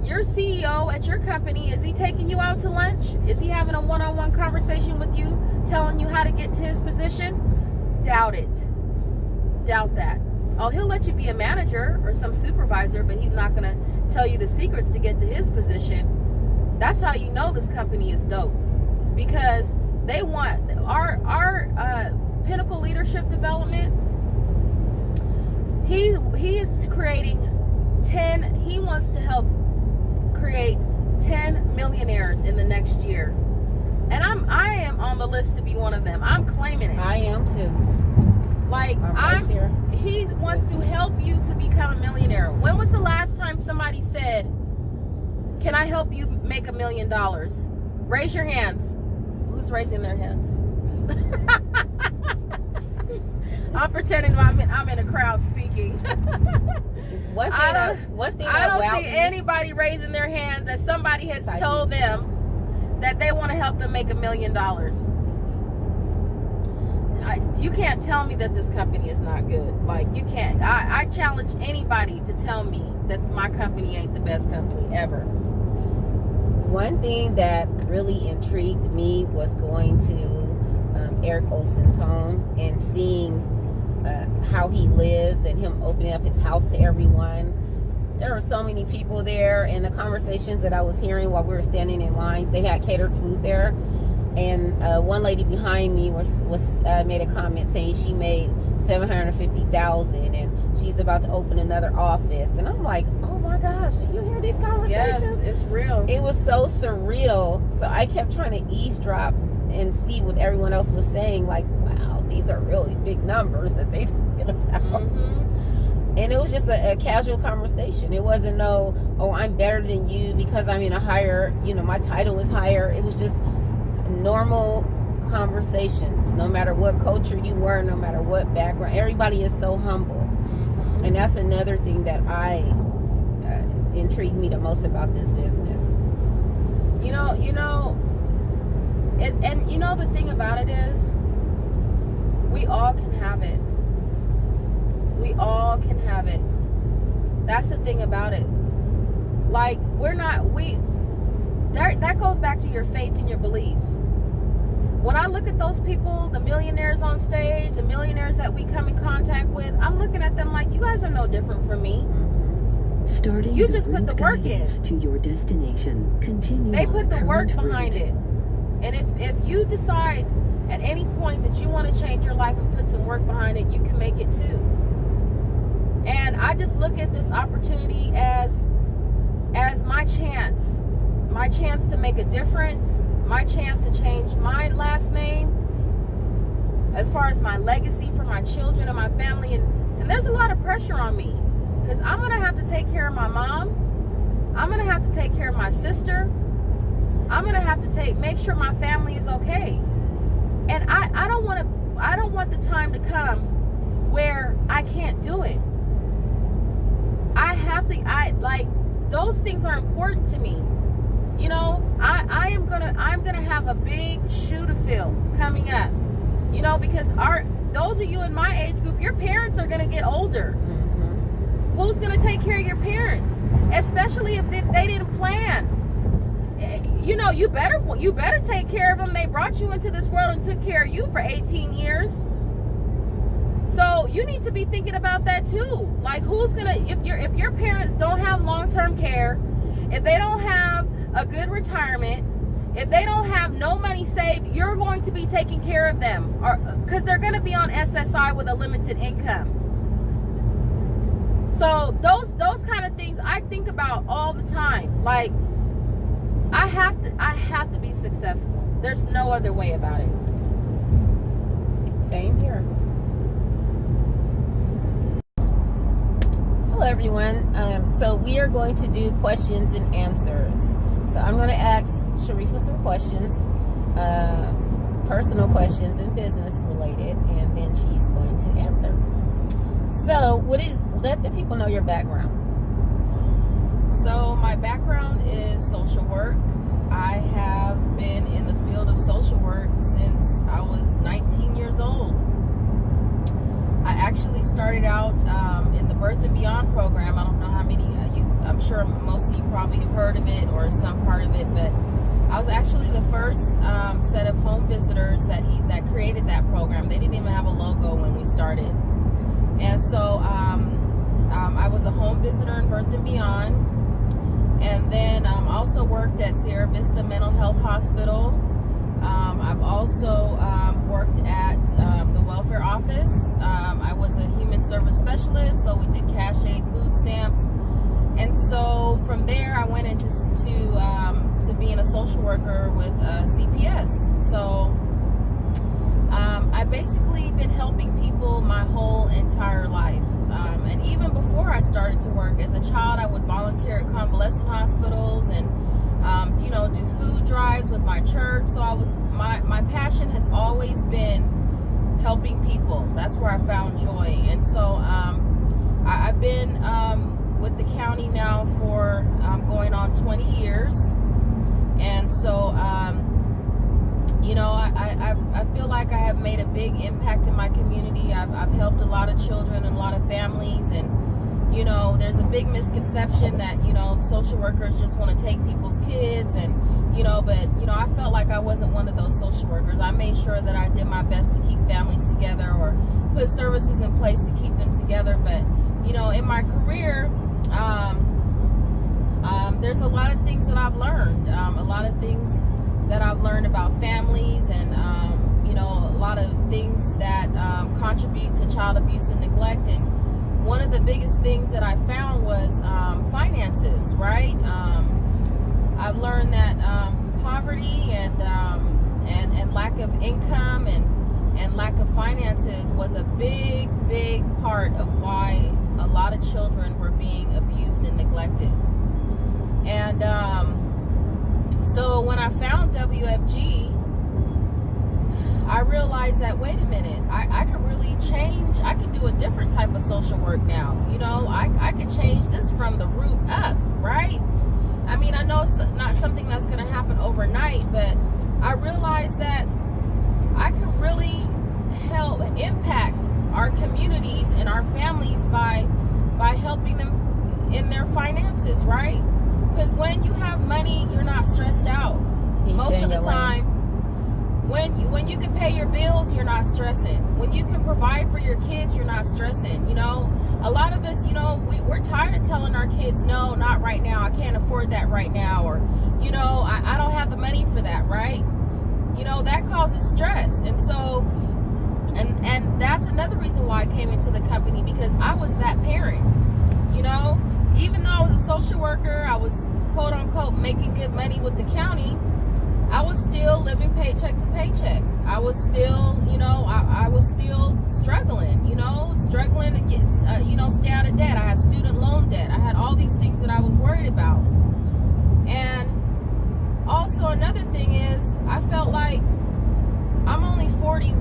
your CEO at your company, is he taking you out to lunch? Is he having a one-on-one conversation with you, telling you how to get to his position? Doubt it. Doubt that. Oh, he'll let you be a manager or some supervisor, but he's not going to tell you the secrets to get to his position. That's how you know this company is dope. Because they want our Pinnacle Leadership Development. He is creating 10. He wants to help create 10 millionaires in the next year, and I am on the list to be one of them. I'm claiming it. I am too. Like, I'm right there. He wants to help you to become a millionaire. When was the last time somebody said, "Can I help you make $1 million?" Raise your hands. Who's raising their hands? I'm pretending I'm in a crowd speaking. One thing I don't see anybody raising their hands that somebody has told them that they want to help them make $1 million. You can't tell me that this company is not good. Like, you can't. I challenge anybody to tell me that my company ain't the best company ever. One thing that really intrigued me was going to Eric Olson's home and seeing how he lives and him opening up his house to everyone. There were so many people there, and the conversations that I was hearing while we were standing in lines, they had catered food there. And one lady behind me was made a comment saying she made $750,000 and she's about to open another office. And I'm like, oh my gosh, do you hear these conversations? Yes, it's real. It was so surreal. So I kept trying to eavesdrop and see what everyone else was saying. Like, wow, these are really big numbers that they talking about. And it was just a casual conversation. It wasn't oh, I'm better than you because I'm in a higher, my title is higher. It was just normal conversations. No matter what culture you were, no matter what background, everybody is so humble. And that's another thing that intrigued me the most about this business. The thing about it is, we all can have it. We all can have it. That's the thing about it. Like, that goes back to your faith and your belief. When I look at those people, the millionaires on stage, the millionaires that we come in contact with, I'm looking at them like, you guys are no different from me. You just put the work in. To your destination. Continue. They put the work route. behind it. And if you decide at any point that you want to change your life and put some work behind it, you can make it too. And I just look at this opportunity as my chance to make a difference, my chance to change my last name, as far as my legacy for my children and my family. And there's a lot of pressure on me because I'm going to have to take care of my mom. I'm going to have to take care of my sister. I'm going to have to make sure my family is okay. And I don't want the time to come where I can't do it. Those things are important to me. I'm gonna have a big shoe to fill coming up. Because those of you in my age group, your parents are gonna get older. Who's gonna take care of your parents? Especially if they didn't plan. You better take care of them. They brought you into this world and took care of you for 18 years. So you need to be thinking about that too. Like, who's gonna, if your parents don't have long-term care, if they don't have a good retirement, If they don't have no money saved, you're going to be taking care of them, or because they're going to be on SSI with a limited income. So those kind of things I think about all the time. Like, I have to be successful. There's no other way about it. Same here. Hello, everyone. So we are going to do questions and answers. So I'm going to ask Sharifa some questions, personal questions and business related, and then she's going to answer. So let the people know your background. So my background is social work. I have been in the field of social work since I was 19 years old. I actually started out in the Birth and Beyond program. I don't know how many I'm sure most of you probably have heard of it or some part of it, but I was actually the first set of home visitors that created that program. They didn't even have a logo when we started. And so I was a home visitor in Birth and Beyond. And then also worked at Sierra Vista Mental Health Hospital. I've also worked at the welfare office. I was a human service specialist, so we did cash aid, food stamps. And so from there, I went into to being a social worker with CPS. So I've basically been helping people my whole entire life. And even before I started to work as a child, I would volunteer at convalescent hospitals and do food drives with my church. So my passion has always been helping people. That's where I found joy. And so I've been with the county now for going on 20 years. And so I feel like I have made a big impact in my community. I've helped a lot of children and a lot of families, and there's a big misconception that social workers just want to take people's kids, and but I felt like I wasn't one of those social workers. I made sure that I did my best to keep families together or put services in place to keep them together. But in my career, there's a lot of things that I've learned, about families, and a lot of things that contribute to child abuse and neglect. And one of the biggest things that I found was finances, right? I've learned that poverty and lack of income and lack of finances was a big part of why a lot of children were being abused and neglected. And so when I found WFG, I realized that, wait a minute, I could really change. I could do a different type of social work now. I could change this from the root up, right? I mean, I know it's not something that's going to happen overnight, but I realized that I could really help impact our communities and our families by helping them in their finances, right? Because when you have money, you're not stressed out. Most of the time, when you can pay your bills, you're not stressing. When you can provide for your kids, you're not stressing. A lot of us, we're tired of telling our kids, no, not right now. I can't afford that right now. Or, I don't have the money for that, right? That causes stress. And so, and that's another reason why I came into the company, because I was that parent. Even though I was a social worker, I was quote unquote making good money with the county, I was still living paycheck to paycheck. I was still, I was still struggling, struggling to get, stay out of debt. I had student loan debt. I had all these things that I was worried about. And also another thing is, I felt like I'm only 40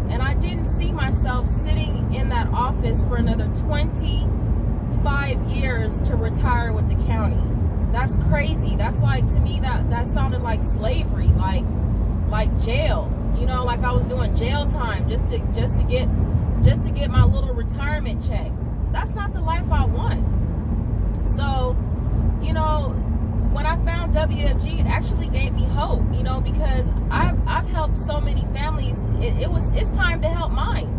and I didn't see myself sitting in that office for another 25 years to retire with the county. That's crazy. That's like, to me, that sounded like slavery, like jail. Like I was doing jail time just to get my little retirement check. That's not the life I want. So, when I found WFG, it actually gave me hope, because I've helped so many families. It's time to help mine.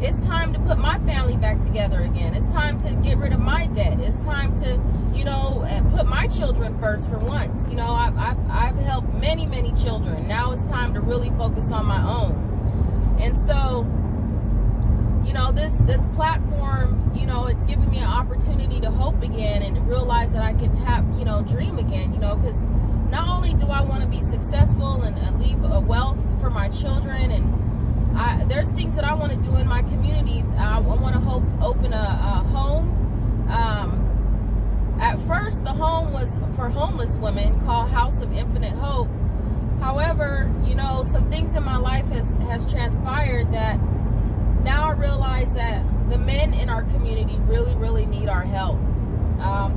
It's time to put my family back together again. It's time to get rid of my debt. It's time to, put my children first for once. You know, I've helped many children. Now it's time to really focus on my own. And so, you know, this platform, you know, it's given me an opportunity to hope again and realize that I can have, you know, dream again, you know, because not only do I want to be successful and leave a wealth for my children, and there's things that I want to do in my community. I want to open a home. At first, the home was for homeless women called House of Infinite Hope. However, you know, some things in my life has transpired that now I realize that the men in our community really need our help.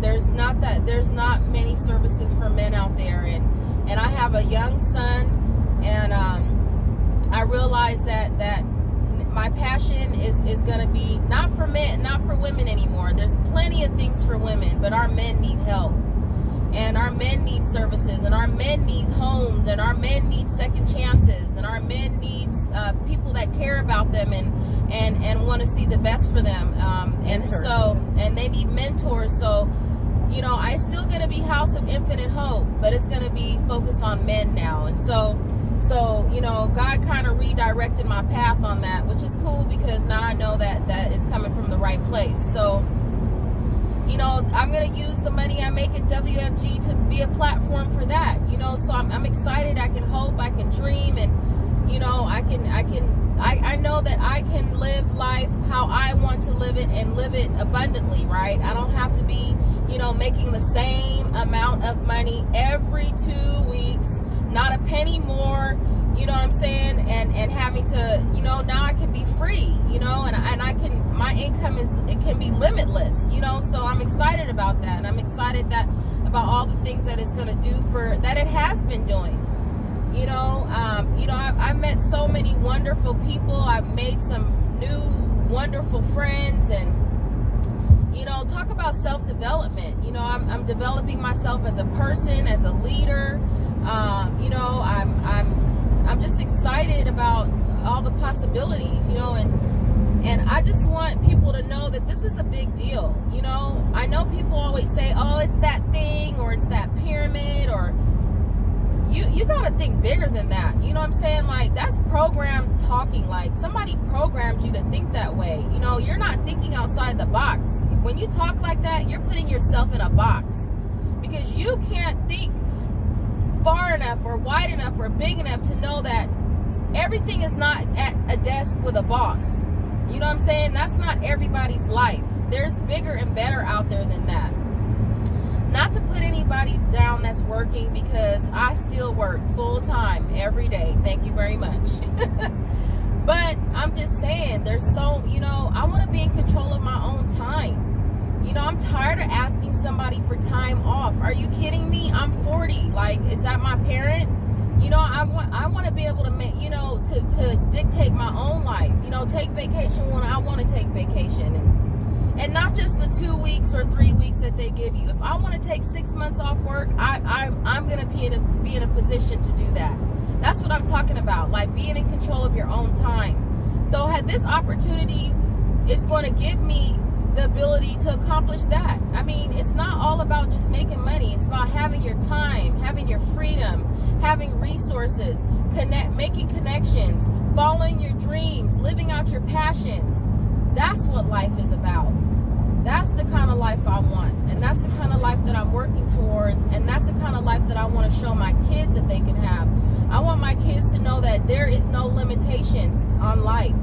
There's not many services for men out there, and I have a young son, and I realize that my passion is going to be not for men, not for women anymore. There's plenty of things for women, but our men need help, and our men need services, and our men need homes, and our men need second chances, and our men need people that care about them and want to see the best for them. And they need mentors. So, you know, I still going to be House of Infinite Hope, but it's going to be focused on men now. And so, you know, God kind of redirected my path on that, which is cool because now I know that is coming from the right place. So, you know, I'm going to use the money I make at WFG to be a platform for that, you know, so I'm excited. I can hope, I can dream, and, you know, I know that I can live life how I want to live it and live it abundantly, right? I don't have to be, you know, making the same amount of money every 2 weeks, not a penny more, you know what I'm saying? And having to, you know, now I can be free, you know, and I can, my income it can be limitless, you know, so I'm excited about that. And I'm excited about all the things that it's going to do that it has been doing. You know, I've met so many wonderful people. I've made some new wonderful friends, and, you know, talk about self-development. You know, I'm developing myself as a person, as a leader. You know, I'm just excited about all the possibilities, you know, and I just want people to know that this is a big deal. You know, I know people always say, oh, it's that thing, or it's that pyramid, or you got to think bigger than that. You know what I'm saying? Like, that's programmed talking. Like, somebody programmed you to think that way. You know, you're not thinking outside the box. When you talk like that, you're putting yourself in a box, because you can't think far enough or wide enough or big enough to know that everything is not at a desk with a boss. You know what I'm saying? That's not everybody's life. There's bigger and better out there than that. Not to put anybody down that's working, because I still work full time every day. Thank you very much. But I'm just saying, there's so, you know, I want to be in control of my own time. You know, I'm tired of asking somebody for time off. Are you kidding me? I'm 40. Like, is that my parent? You know, I want to be able to make, you know, to dictate my own life. You know, take vacation when I want to take vacation. And not just the 2 weeks or 3 weeks that they give you. If I want to take 6 months off work, I'm going to be in a position to do that. That's what I'm talking about, like being in control of your own time. So had this opportunity is going to give me the ability to accomplish that. I mean, it's not all about just making money. It's about having your time, having your freedom, having resources, making connections, following your dreams, living out your passions. That's what life is about. That's the kind of life I want, and that's the kind of life that I'm working towards, and that's the kind of life that I want to show my kids that they can have. I want my kids to know that there is no limitations on life.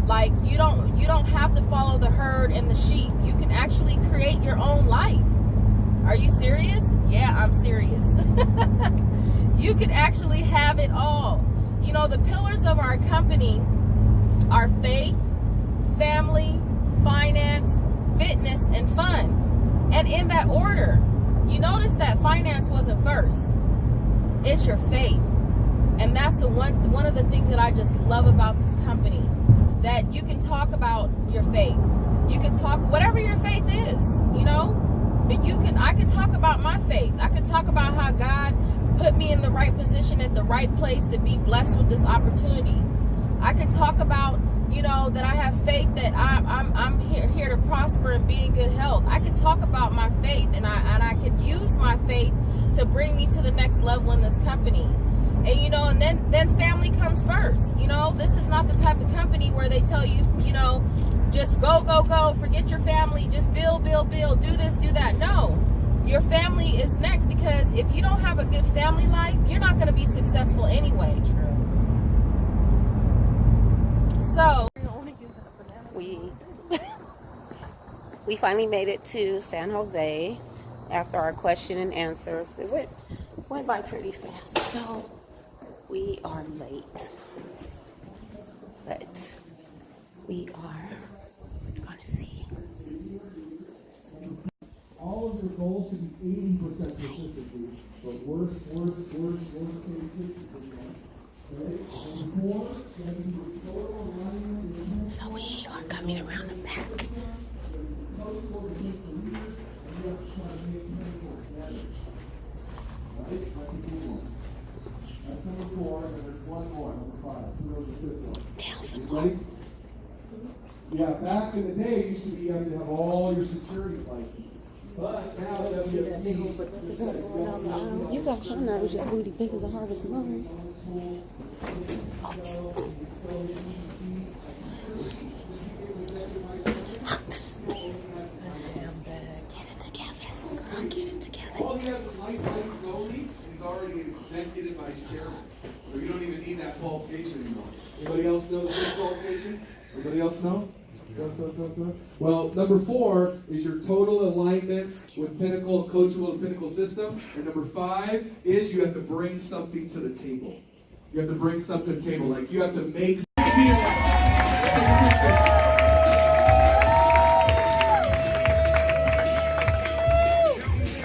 Like, you don't have to follow the herd and the sheep. You can actually create your own life. Are you serious? Yeah, I'm serious. You can actually have it all. You know, the pillars of our company are faith, family, finance, fitness, and fun. And in that order. You notice that finance wasn't first. It's your faith. And that's one of the things that I just love about this company. That you can talk about your faith. You can talk whatever your faith is, you know. But I can talk about my faith. I can talk about how God put me in the right position at the right place to be blessed with this opportunity. I can talk about, you know, that I have faith that I'm here to prosper and be in good health. I can talk about my faith, and I can use my fate to bring me to the next level in this company. And you know, and then family comes first. You know, this is not the type of company where they tell you, you know, just go, forget your family, just build, do this, do that. No, your family is next, because if you don't have a good family life, you're not going to be successful anyway. So we finally made it to San Jose after our question and answers. It went by pretty fast, so we are late, but we are gonna see. All of your goals should be 80% consistency, but worse cases, 60%. Okay? And 4, you have to do your total alignment. So we are coming around the back. That's number 4, and there's one more, number 5. Who knows the 5th one? Down some more. Ready? Yeah, back in the day, it used to be you have to have all your security licenses. But now WFT, You got your nerves, your booty big as a harvest moon. Get it together, girl, get it together. all he has is life license only, he's already an executive vice chairman. So you don't even need that qualification anymore. Anybody else know the fifth qualification? Anybody else know? Well, number 4 is your total alignment with Pinnacle, coachable Pinnacle system. And number 5 is you have to bring something to the table. You have to bring something to the table. Like you have to make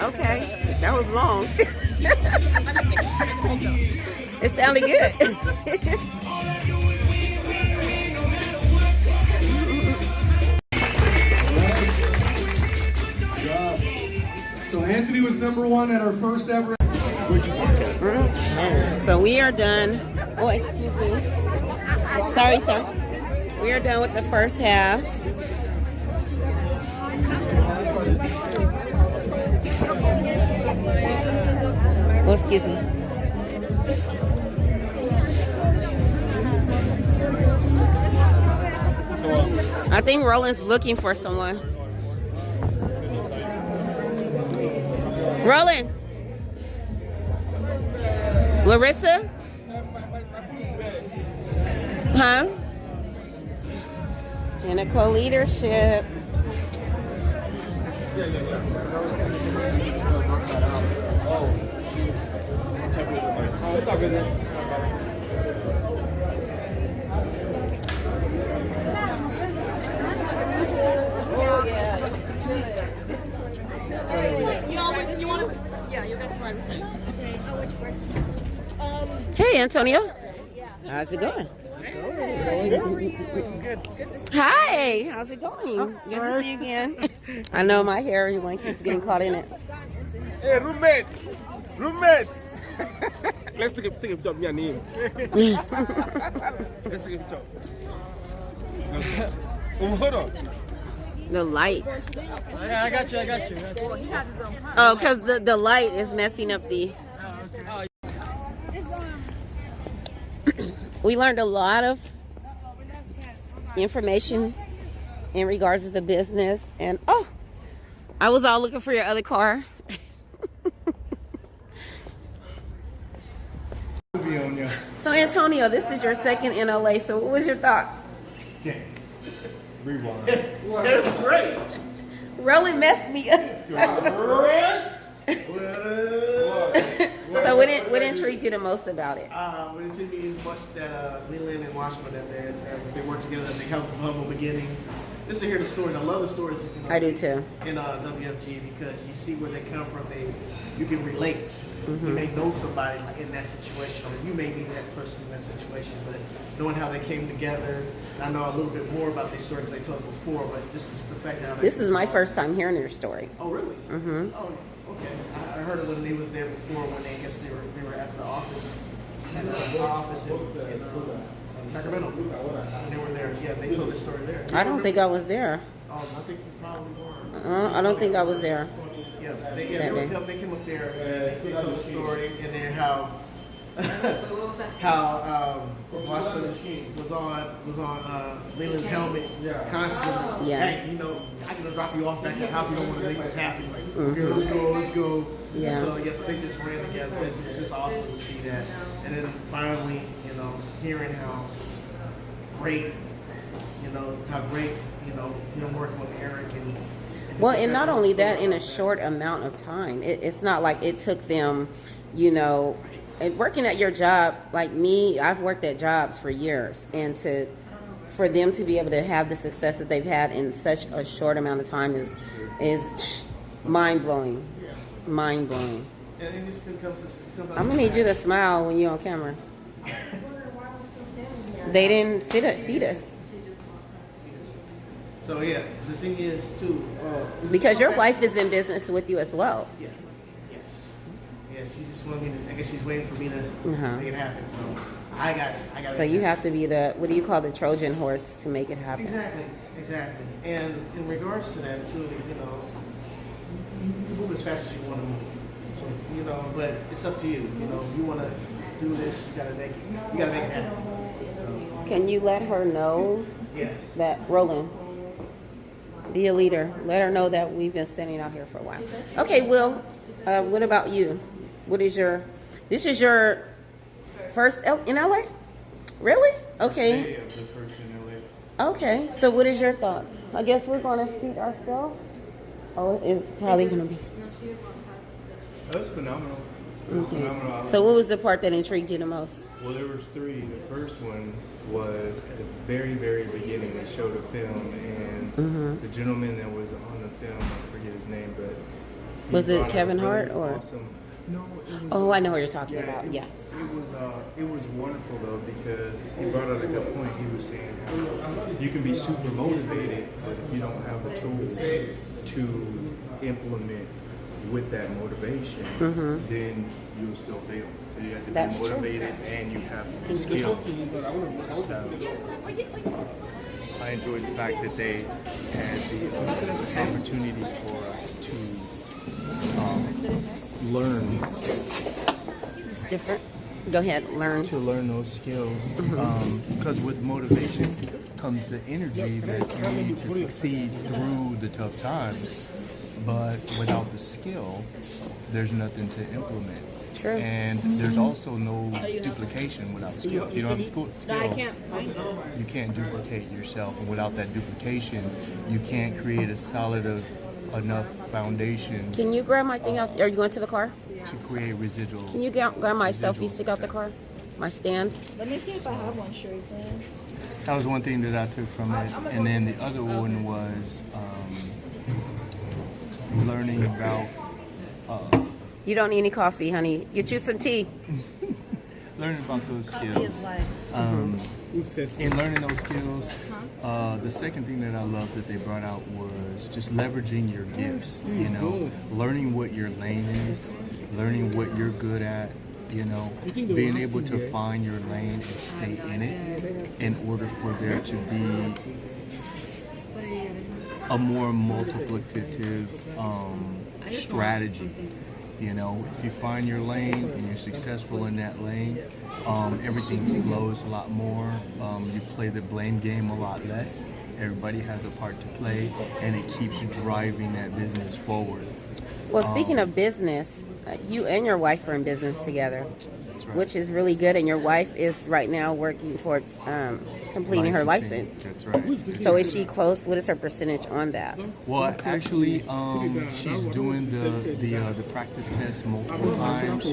Okay, that was long. It sounded good. So Anthony was number 1 at our first ever. So we are done. Oh, excuse me. Sorry, sir. We are done with the first half. Oh, excuse me. I think Roland's looking for someone. Roland. Larissa? Huh? Pinnacle Leadership. Hey, Antonio. How's it going? Good. Hi, how's it going? Good to see you again. I know my hair, everyone keeps getting caught in it. Hey, roommates! Let's take a picture of your name. Let's take a picture. Hold on. The light. Yeah, I got you. Oh, because the light is messing up the... We learned a lot of information in regards to the business. And, oh, I was all looking for your other car. So, Antonio, this is your second in LA. So what was your thoughts? Dang. Rewind. That's great. Roland messed me up. So what intrigued you the most about it? What intrigued me is much that Leland and Washburn that they work together, that they come from humble beginnings. Just to hear the stories, I love the stories. You know, I do too. In WFG, because you see where they come from. You can relate. You may know somebody like in that situation, or you may be that person in that situation. But knowing how they came together, and I know a little bit more about these stories they told before. But just the fact that This is my first time hearing your story. Oh, really? Oh, okay. I heard it when they was there before, when they were at the office, at our office in Sacramento. When they were there, yeah, they told their story there. I don't think I was there. Oh, I think you probably were. I don't think I was there. Yeah. that day. They came up there and they told the story and then how Washington was on Leland's helmet constantly. Yeah. Hey, I can drop you off back at the house. You don't want to make this happen. Like, okay, let's go. Yeah. So yeah, but they just ran together. It's just awesome to see that. And then finally, hearing how great, him working with Eric and Well, and not only that, in a short amount of time. It's not like it took them, and working at your job, like me, I've worked at jobs for years, and for them to be able to have the success that they've had in such a short amount of time is mind blowing. Mind blowing. And it just comes I'm gonna need you to smile when you're on camera. They didn't seat us. So yeah, the thing is too. Because your wife is in business with you as well. Yeah. Yes. Yeah, she just wanted me to. I guess she's waiting for me to make it happen. So I got it. So you have to be the, what do you call, the Trojan horse to make it happen. Exactly. And in regards to that too, you move as fast as you want to move. So but it's up to you. If you want to do this, you gotta make it happen. So, Can you let her know yeah. that, Roland, be a leader. Let her know that we've been standing out here for a while. Okay, Will, what about you? This is your first in LA? Really? Okay. The first in LA. Okay, so what is your thoughts? I guess we're going to seat ourselves. Oh, it's probably going to be. That was phenomenal. Okay. So what was the part that intrigued you the most? Well, there was three. The first one was at the very, very beginning. They showed a film, and the gentleman that was on the film, I forget his name, but he Was it brought Kevin out really Hart or? Awesome. No, it was. Oh, I know what you're talking about. Yeah. It was wonderful though, because he brought out a good point. He was saying how you can be super motivated, but if you don't have the tools to implement with that motivation, then you'll still fail. So you have to That's be true. motivated and you have the skill. So I enjoyed the fact that they had the opportunity for us to learn. It's different. Go ahead, learn. To learn those skills, because with motivation comes the energy that you need to succeed through the tough times. But without the skill, there's nothing to implement. True. And there's also no duplication without skill. If you don't have skill, you can't duplicate yourself. And without that duplication, you can't create a solid enough foundation Can you grab my thing out? Are you going to the car? to create residual. Can you grab my selfie Residual stick out the car? My stand? Let me see if I have one, Sherry. Then. That was one thing that I took from it. And then the other one was learning about You don't need any coffee, honey. Get you some tea. learning about those skills. In learning those skills, the second thing that I loved that they brought out was just leveraging your gifts. Learning what your lane is, learning what you're good at. Being able to find your lane and stay in it in order for there to be a more multiplicative strategy. If you find your lane and you're successful in that lane, everything flows a lot more. You play the blame game a lot less. Everybody has a part to play, and it keeps driving that business forward. Well, speaking of business, you and your wife are in business together, That's right. which is really good. And your wife is right now working towards completing her Licensing. license. That's right. So is she close? What is her percentage on that? Well, actually, she's doing the practice test multiple times.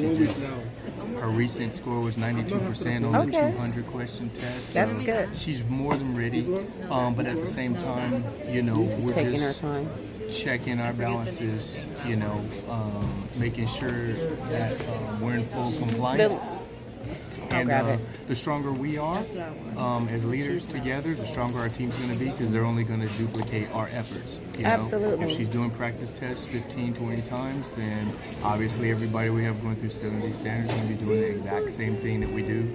Her recent score was 92% on the Okay. 200 question test. That's good. She's more than ready, but at the same time, we're Taking her just time. checking our balances. Making sure that we're in full compliance. And grab it. the stronger we are as leaders together, the stronger our team's going to be, because they're only going to duplicate our efforts. Absolutely. If she's doing practice tests 15, 20 times, then obviously everybody we have going through 70 standards is going to be doing the exact same thing that we do.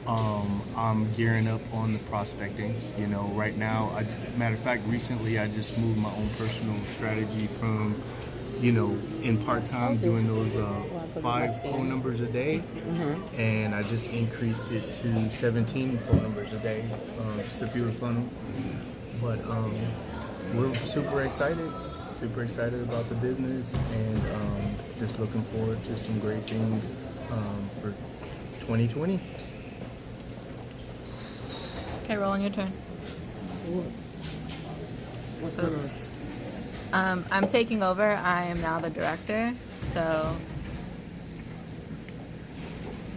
I'm gearing up on the prospecting. Right now, matter of fact, recently I just moved my own personal strategy from in part-time doing those 5 phone numbers a day, and I just increased it to 17 phone numbers a day, just to fuel the funnel. But we're super excited about the business, and just looking forward to some great things for 2020. Okay, Roland, your turn. What's going on? I'm taking over. I am now the director. So,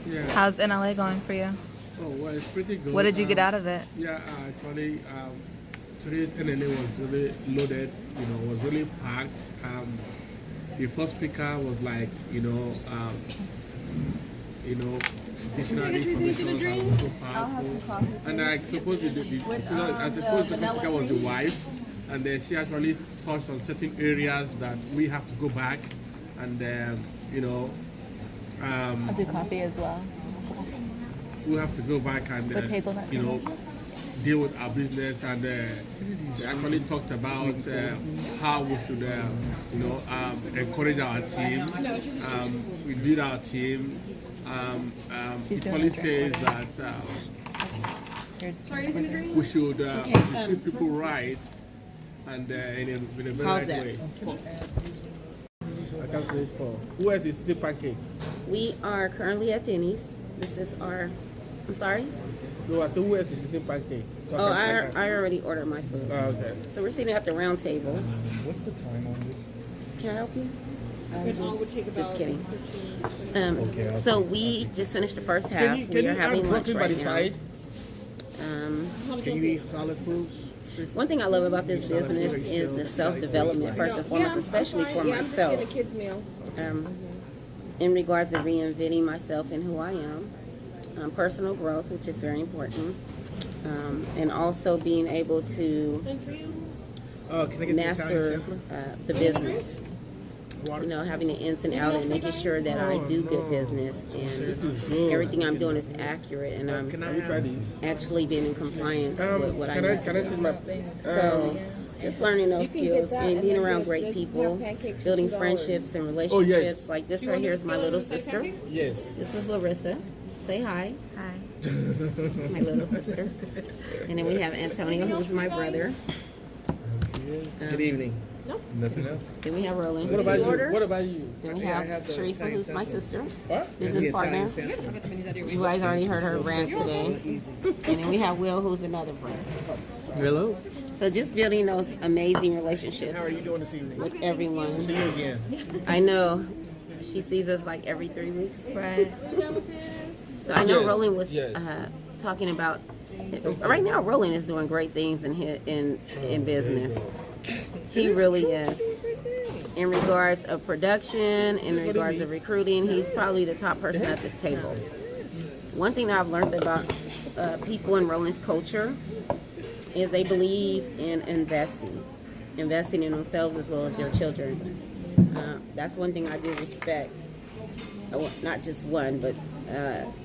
Yeah. how's NLA going for you? Oh, well, it's pretty good. What did you get out of it? Yeah, actually, today's NLA was really loaded. Was really packed. The first speaker was like, dictionary information that was so powerful. And I suppose the speaker was the wife, and she actually touched on certain areas that we have to go back and I'll do coffee as well. we have to go back and With hazelnut deal with our business, and they actually talked about how we should encourage our team. We build our team. It probably says that we should treat people right and in a very right way. I can't wait for. Who else is the pancake? We are currently at Denny's. This is our. I'm sorry. No, I said who else is the pancake? Oh, I already ordered my food. Oh, okay. So we're sitting at the round table. What's the time on this? Can I help you? Just kidding. Okay, I'll So take- we just finished the first half. We are having lunch right now. Can you eat solid foods? One thing I love about this business is the self-development, first and foremost, especially for myself. In regards to reinventing myself and who I am, personal growth, which is very important, and also being able to Can I get the master Italian the business. water? Having the ins and outs and making sure that I do good business and everything I'm doing is accurate and I'm Can I have actually being in compliance with what I Can need to I choose do. my? So just learning those skills and being around great people, building friendships and relationships. Like this right here is my little sister. Yes. This is Larissa. Say hi. Hi. My little sister. And then we have Antonio, who's my brother. Good evening. Nothing else? Then we have Roland. What about you? Order. What about you? Then we Yeah, I have have the Sharifa, Italian who's my sample. sister, What? business partner. You guys already heard her rant today. And then we have Will, who's another brother. Hello. So just building those amazing relationships How are you doing this evening? with everyone. See you again. I know she sees us like every 3 weeks. Right. So I know Yes, Roland was yes. talking about. Right now, Roland is doing great things in business. He really is. In regards of production, in regards of recruiting, he's probably the top person at this table. One thing that I've learned about people in Roland's culture is they believe in investing in themselves as well as their children. That's one thing I do respect. Not just one, but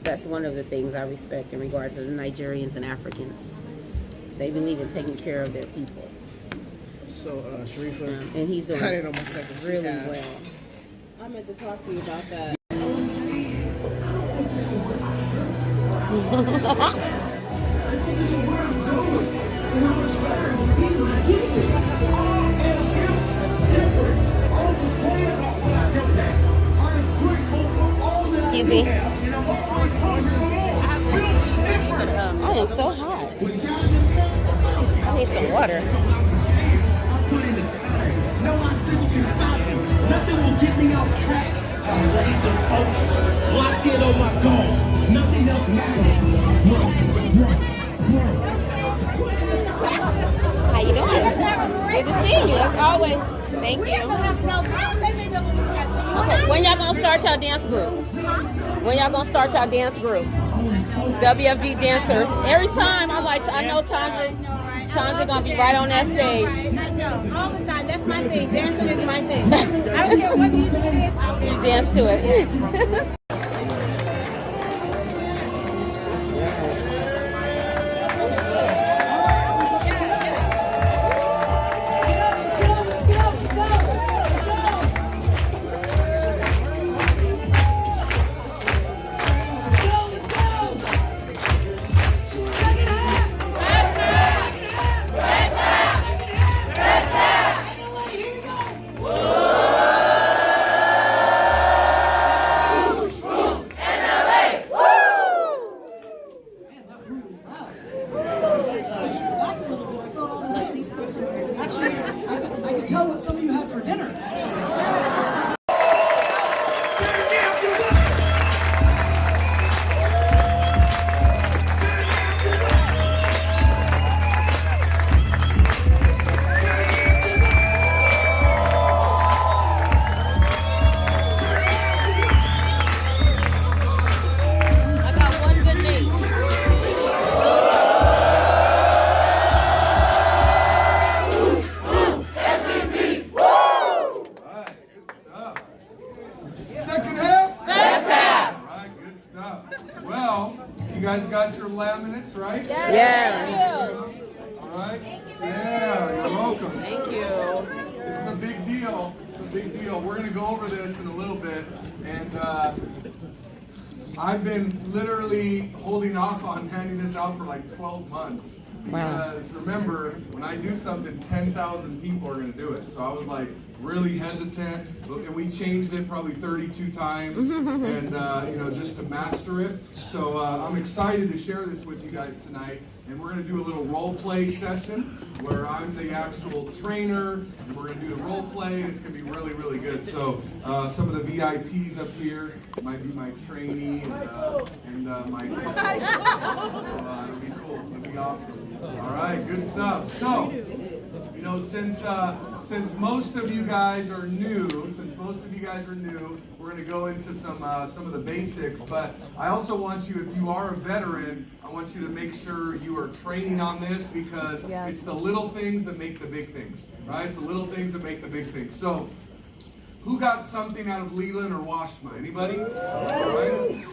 that's one of the things I respect in regards to the Nigerians and Africans. They believe in taking care of their people. So, Sharifa, And he's doing I didn't know my second really half. well. I meant to talk to you about that. Excuse me. I am so hot. I need some water. Put in the time. No obstacle can stop me. Nothing will get me off track. I'm laser focused, locked in on my goal. Nothing else matters. Grow. How you doing? Good to see you, as always. Thank you. Okay, when y'all gonna start y'all dance group? When y'all gonna start y'all dance group? WFG dancers. Every time I know Tanja gonna be right on that stage. I know, all the time. That's my thing. Dancing is my thing. I don't care what music it is. I'll You dance to it. You guys got your laminates, right? Yeah. All right. Yeah, you're welcome. Thank you. This is a big deal. It's a big deal. We're going to go over this in a little bit. And I've been literally holding off on handing this out for like 12 months. Because remember, when I do something, 10,000 people are going to do it. So I was like really hesitant. And we changed it probably 32 times and just to master it. So I'm excited to share this with you guys tonight. And we're going to do a little role play session where I'm the actual trainer and we're going to do the role play. It's going to be really, really good. So some of the VIPs up here might be my trainee and my couple. So it'll be cool. It'll be awesome. All right, good stuff. So, since most of you guys are new, we're going to go into some of the basics. But I also want you, if you are a veteran, I want you to make sure you are training on this because it's the little things that make the big things, right? It's the little things that make the big things. So, who got something out of Leland or Washma? Anybody? All right.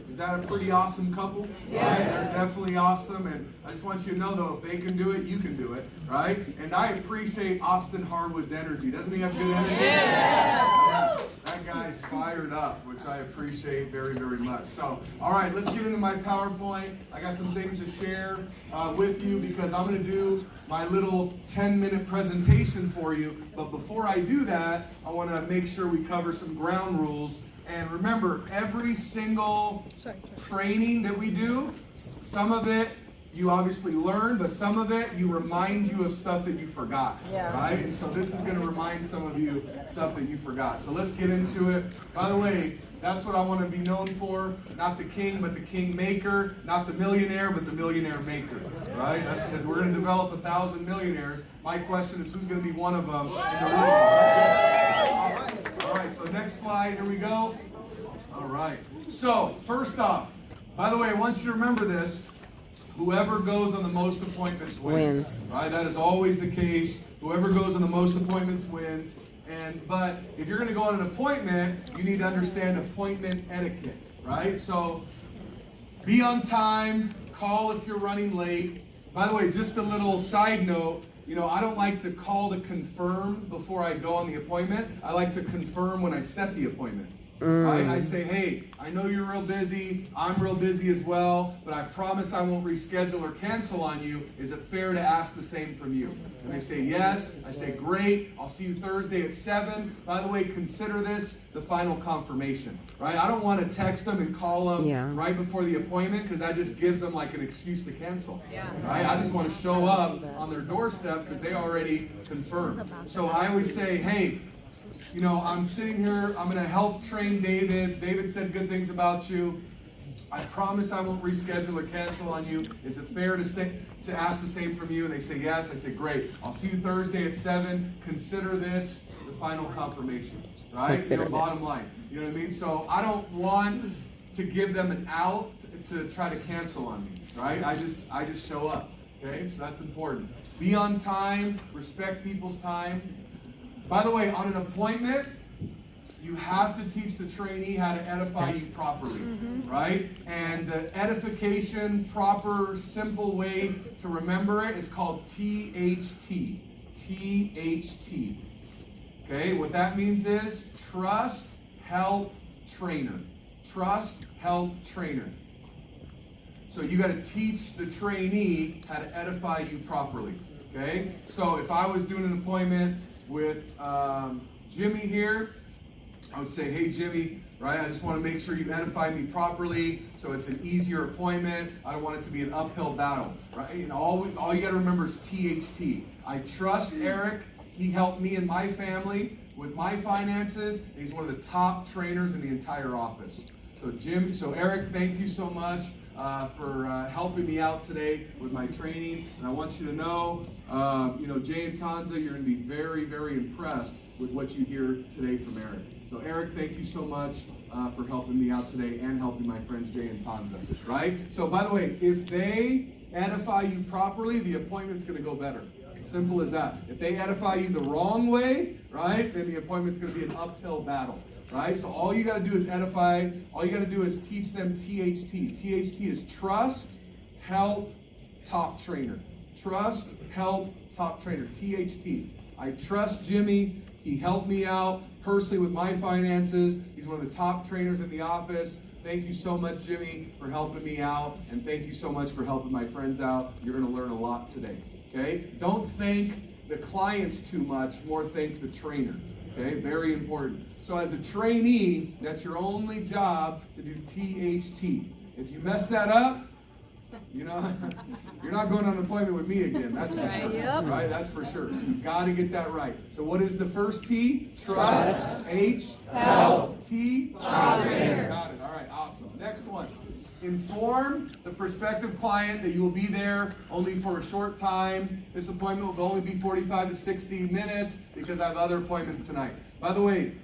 Is that a pretty awesome couple? Yes. Right? They're definitely awesome, and I just want you to know, though, if they can do it, you can do it, right? And I appreciate Austin Harwood's energy. Doesn't he have good energy? Yes. That guy's fired up, which I appreciate very, very much. So, all right, let's get into my PowerPoint. I got some things to share with you because I'm going to do my little 10-minute presentation for you. But before I do that, I want to make sure we cover some ground rules. And remember, every single training that we do, some of it you obviously learn, but some of it you remind you of stuff that you forgot, right? And so this is going to remind some of you stuff that you forgot. So let's get into it. By the way, that's what I want to be known for. Not the king, but the king maker. Not the millionaire, but the millionaire maker, right? That's because we're going to develop 1,000 millionaires. My question is, who's going to be one of them in the room? All right, so next slide. Here we go. All right. So first off, by the way, I want you to remember this. Whoever goes on the most appointments wins. Right? That is always the case. Whoever goes on the most appointments wins. But if you're going to go on an appointment, you need to understand appointment etiquette, right? So be on time. Call if you're running late. By the way, just a little side note. I don't like to call to confirm before I go on the appointment. I like to confirm when I set the appointment. Right? I say, hey, I know you're real busy. I'm real busy as well, but I promise I won't reschedule or cancel on you. Is it fair to ask the same from you? And they say yes. I say, great. I'll see you Thursday at 7. By the way, consider this the final confirmation. Right? I don't want to text them and call them right before the appointment because that just gives them like an excuse to cancel. Right? I just want to show up on their doorstep because they already confirmed. So I always say, hey, I'm sitting here, I'm going to help train David. David said good things about you. I promise I won't reschedule or cancel on you. Is it fair to ask the same from you? And they say yes. I say, great. I'll see you Thursday at 7. Consider this the final confirmation, right? Bottom line. You know what I mean? So I don't want to give them an out to try to cancel on me, right? I just show up, okay? So that's important. Be on time. Respect people's time. By the way, on an appointment, you have to teach the trainee how to edify you properly, right? And the edification, proper, simple way to remember it is called THT. THT. Okay, what that means is trust, help, trainer. Trust, help, trainer. So you got to teach the trainee how to edify you properly, okay? So if I was doing an appointment with Jimmy here, I would say, hey Jimmy, right, I just want to make sure you edify me properly so it's an easier appointment. I don't want it to be an uphill battle, right? And all you got to remember is THT. I trust Eric. He helped me and my family with my finances. And he's one of the top trainers in the entire office. So Eric, thank you so much for helping me out today with my training. And I want you to know, Jay and Tanza, you're going to be very, very impressed with what you hear today from Eric. So Eric, thank you so much for helping me out today and helping my friends Jay and Tanza, right? So by the way, if they edify you properly, the appointment's going to go better. Simple as that. If they edify you the wrong way, right, then the appointment's going to be an uphill battle. right? So all you got to do is edify. All you got to do is teach them THT. THT is trust, help, top trainer. Trust, help, top trainer. THT. I trust Jimmy. He helped me out personally with my finances. He's one of the top trainers in the office. Thank you so much, Jimmy, for helping me out. And thank you so much for helping my friends out. You're going to learn a lot today. Okay? Don't thank the clients too much. More thank the trainer. Okay? Very important. So as a trainee, that's your only job to do THT. If you mess that up, you know, you're not going on an appointment with me again. That's for sure. Yep. Right? That's for sure. So you've got to get that right. So what is the first T? Trust. H. Help. T. Trainer. Got it. All right. Awesome. Next one. Inform the prospective client that you will be there only for a short time. This appointment will only be 45 to 60 minutes because I have other appointments tonight. By the way,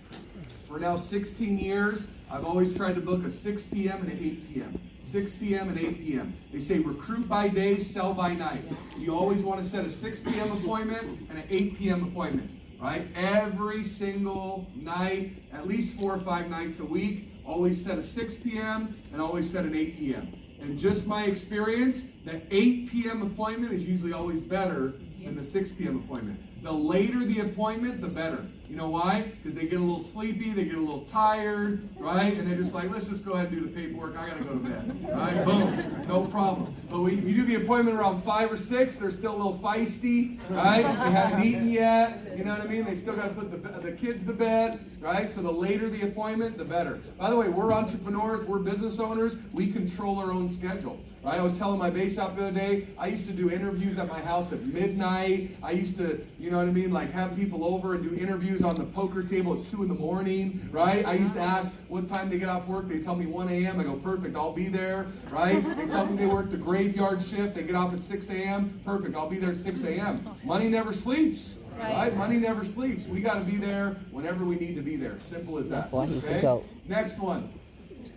for now 16 years, I've always tried to book a 6 p.m. and an 8 p.m. 6 p.m. and 8 p.m. They say recruit by day, sell by night. You always want to set a 6 p.m. appointment and an 8 p.m. appointment, right? Every single night, at least 4 or 5 nights a week, always set a 6 p.m. and always set an 8 p.m. And just my experience, the 8 p.m. appointment is usually always better than the 6 p.m. appointment. The later the appointment, the better. You know why? Because they get a little sleepy, they get a little tired, right? And they're just like, let's just go ahead and do the paperwork. I got to go to bed. Right? Boom. No problem. But if you do the appointment around 5 or 6, they're still a little feisty, right? They haven't eaten yet. You know what I mean? They still got to put the kids to bed, right? So the later the appointment, the better. By the way, we're entrepreneurs. We're business owners. We control our own schedule. Right? I was telling my base shop the other day, I used to do interviews at my house at midnight. I used to, you know what I mean, like have people over and do interviews on the poker table at 2 in the morning, right? I used to ask what time they get off work. They tell me 1 a.m. I go, perfect, I'll be there, right? They tell me they work the graveyard shift. They get off at 6 a.m. Perfect, I'll be there at 6 a.m. Money never sleeps. Right? Money never sleeps. We got to be there whenever we need to be there. Simple as that. That's why he's the okay? GOAT. Next one.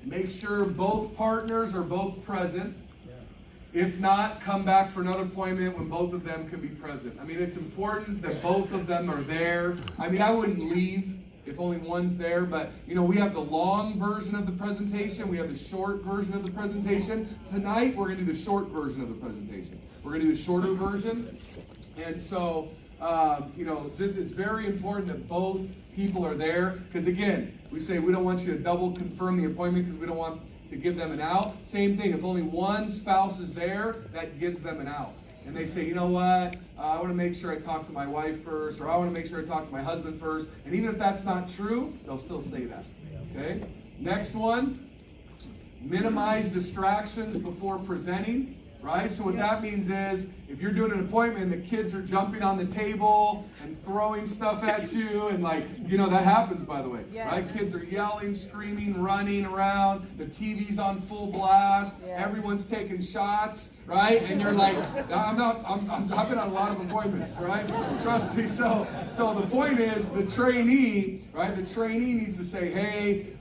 Make sure both partners are both present. If not, come back for another appointment when both of them can be present. I mean, it's important that both of them are there. I mean, I wouldn't leave if only one's there, but you know, we have the long version of the presentation, we have the short version of the presentation. Tonight, we're gonna do the short version of the presentation. We're gonna do the shorter version. And so, you know, just it's very important that both people are there, because again, we say we don't want you to double confirm the appointment because we don't want to give them an out. Same thing, if only one spouse is there, that gives them an out. And they say, you know what, I want to make sure I talk to my wife first, or I want to make sure I talk to my husband first. And even if that's not true, they'll still say that. Okay? Next one, minimize distractions before presenting. Right? So what that means is, if you're doing an appointment and the kids are jumping on the table and throwing stuff at you, and like, you know, that happens, by the way. Yeah. Right? Kids are yelling, screaming, running around, the TV's on full blast, everyone's taking shots, right? And you're like, I've been on a lot of appointments, right? Trust me. So the point is, the trainee, right? The trainee needs to say, hey,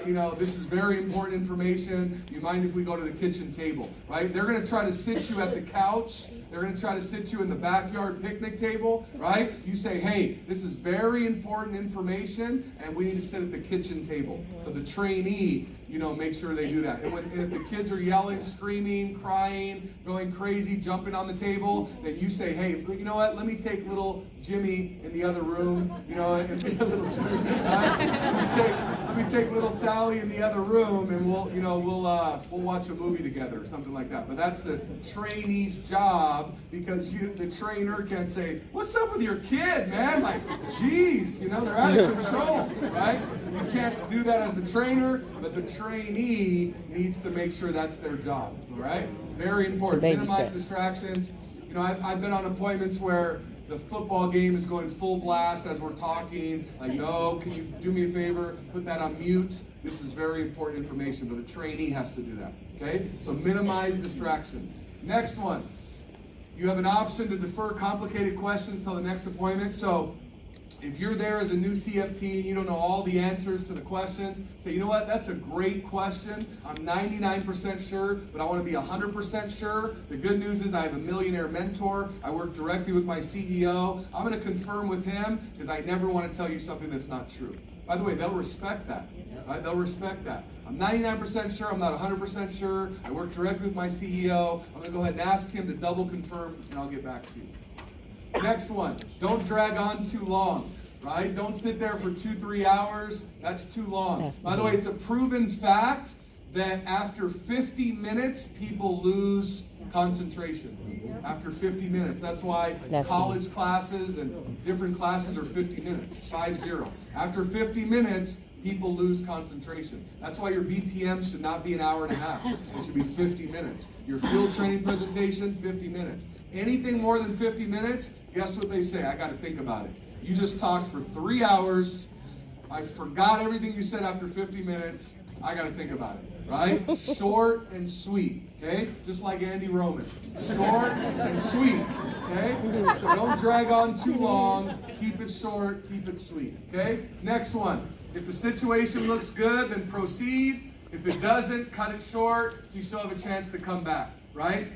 you know, this is very important information. You mind if we go to the kitchen table, right? They're going to try to sit you at the couch. They're going to try to sit you in the backyard picnic table, right? You say, hey, this is very important information, and we need to sit at the kitchen table. So the trainee, you know, make sure they do that. And if the kids are yelling, screaming, crying, going crazy, jumping on the table, then you say, hey, you know what? Let me take little Jimmy in the other room, you know, and little Jimmy, let me take little Sally in the other room, and we'll watch a movie together or something like that. But that's the trainee's job, because the trainer can't say, what's up with your kid, man? Like, geez, you know, they're out of control, right? You can't do that as the trainer, but the trainee needs to make sure that's their job, all right? Very important. Minimize distractions. You know, I've been on appointments where the football game is going full blast as we're talking. Like, no, can you do me a favor? Put that on mute. This is very important information, but the trainee has to do that, okay? So minimize distractions. Next one. You have an option to defer complicated questions till the next appointment. So if you're there as a new CFT and you don't know all the answers to the questions, say, you know what, that's a great question. I'm 99% sure, but I want to be 100% sure. The good news is I have a millionaire mentor. I work directly with my CEO. I'm going to confirm with him because I never want to tell you something that's not true. By the way, they'll respect that. Right? They'll respect that. I'm 99% sure, I'm not 100% sure. I work directly with my CEO. I'm going to go ahead and ask him to double confirm, and I'll get back to you. Next one, don't drag on too long, right? Don't sit there for 2-3 hours. That's too long. By the way, it's a proven fact that after 50 minutes, people lose concentration. After 50 minutes. That's why college classes and different classes are 50 minutes, 5-0. After 50 minutes, people lose concentration. That's why your BPM should not be an hour and a half. It should be 50 minutes. Your field training presentation, 50 minutes. Anything more than 50 minutes, guess what they say? I got to think about it. You just talked for 3 hours. I forgot everything you said after 50 minutes. I got to think about it, right? Short and sweet, okay? Just like Andy Roman. Short and sweet, okay? So don't drag on too long. Keep it short, keep it sweet, okay? Next one. If the situation looks good, then proceed. If it doesn't, cut it short so you still have a chance to come back, right?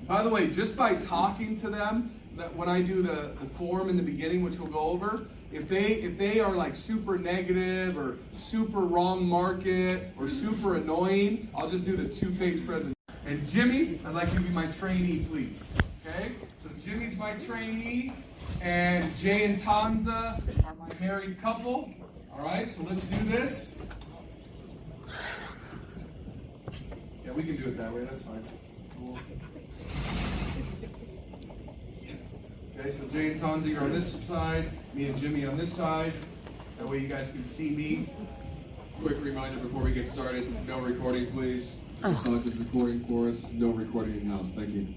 By the way, just by talking to them, that when I do the form in the beginning, which we'll go over, if they are like super negative or super wrong market or super annoying, I'll just do the 2-page presentation. And Jimmy, I'd like you to be my trainee, please. Okay? So Jimmy's my trainee, and Jay and Tanza are my married couple. All right, so let's do this. Yeah, we can do it that way. That's fine. Cool. Okay, so Jay and Tanza, you're on this side. Me and Jimmy on this side. That way you guys can see me. Quick reminder before we get started, no recording, please. Sandra's recording for us. No recording in-house. Thank you.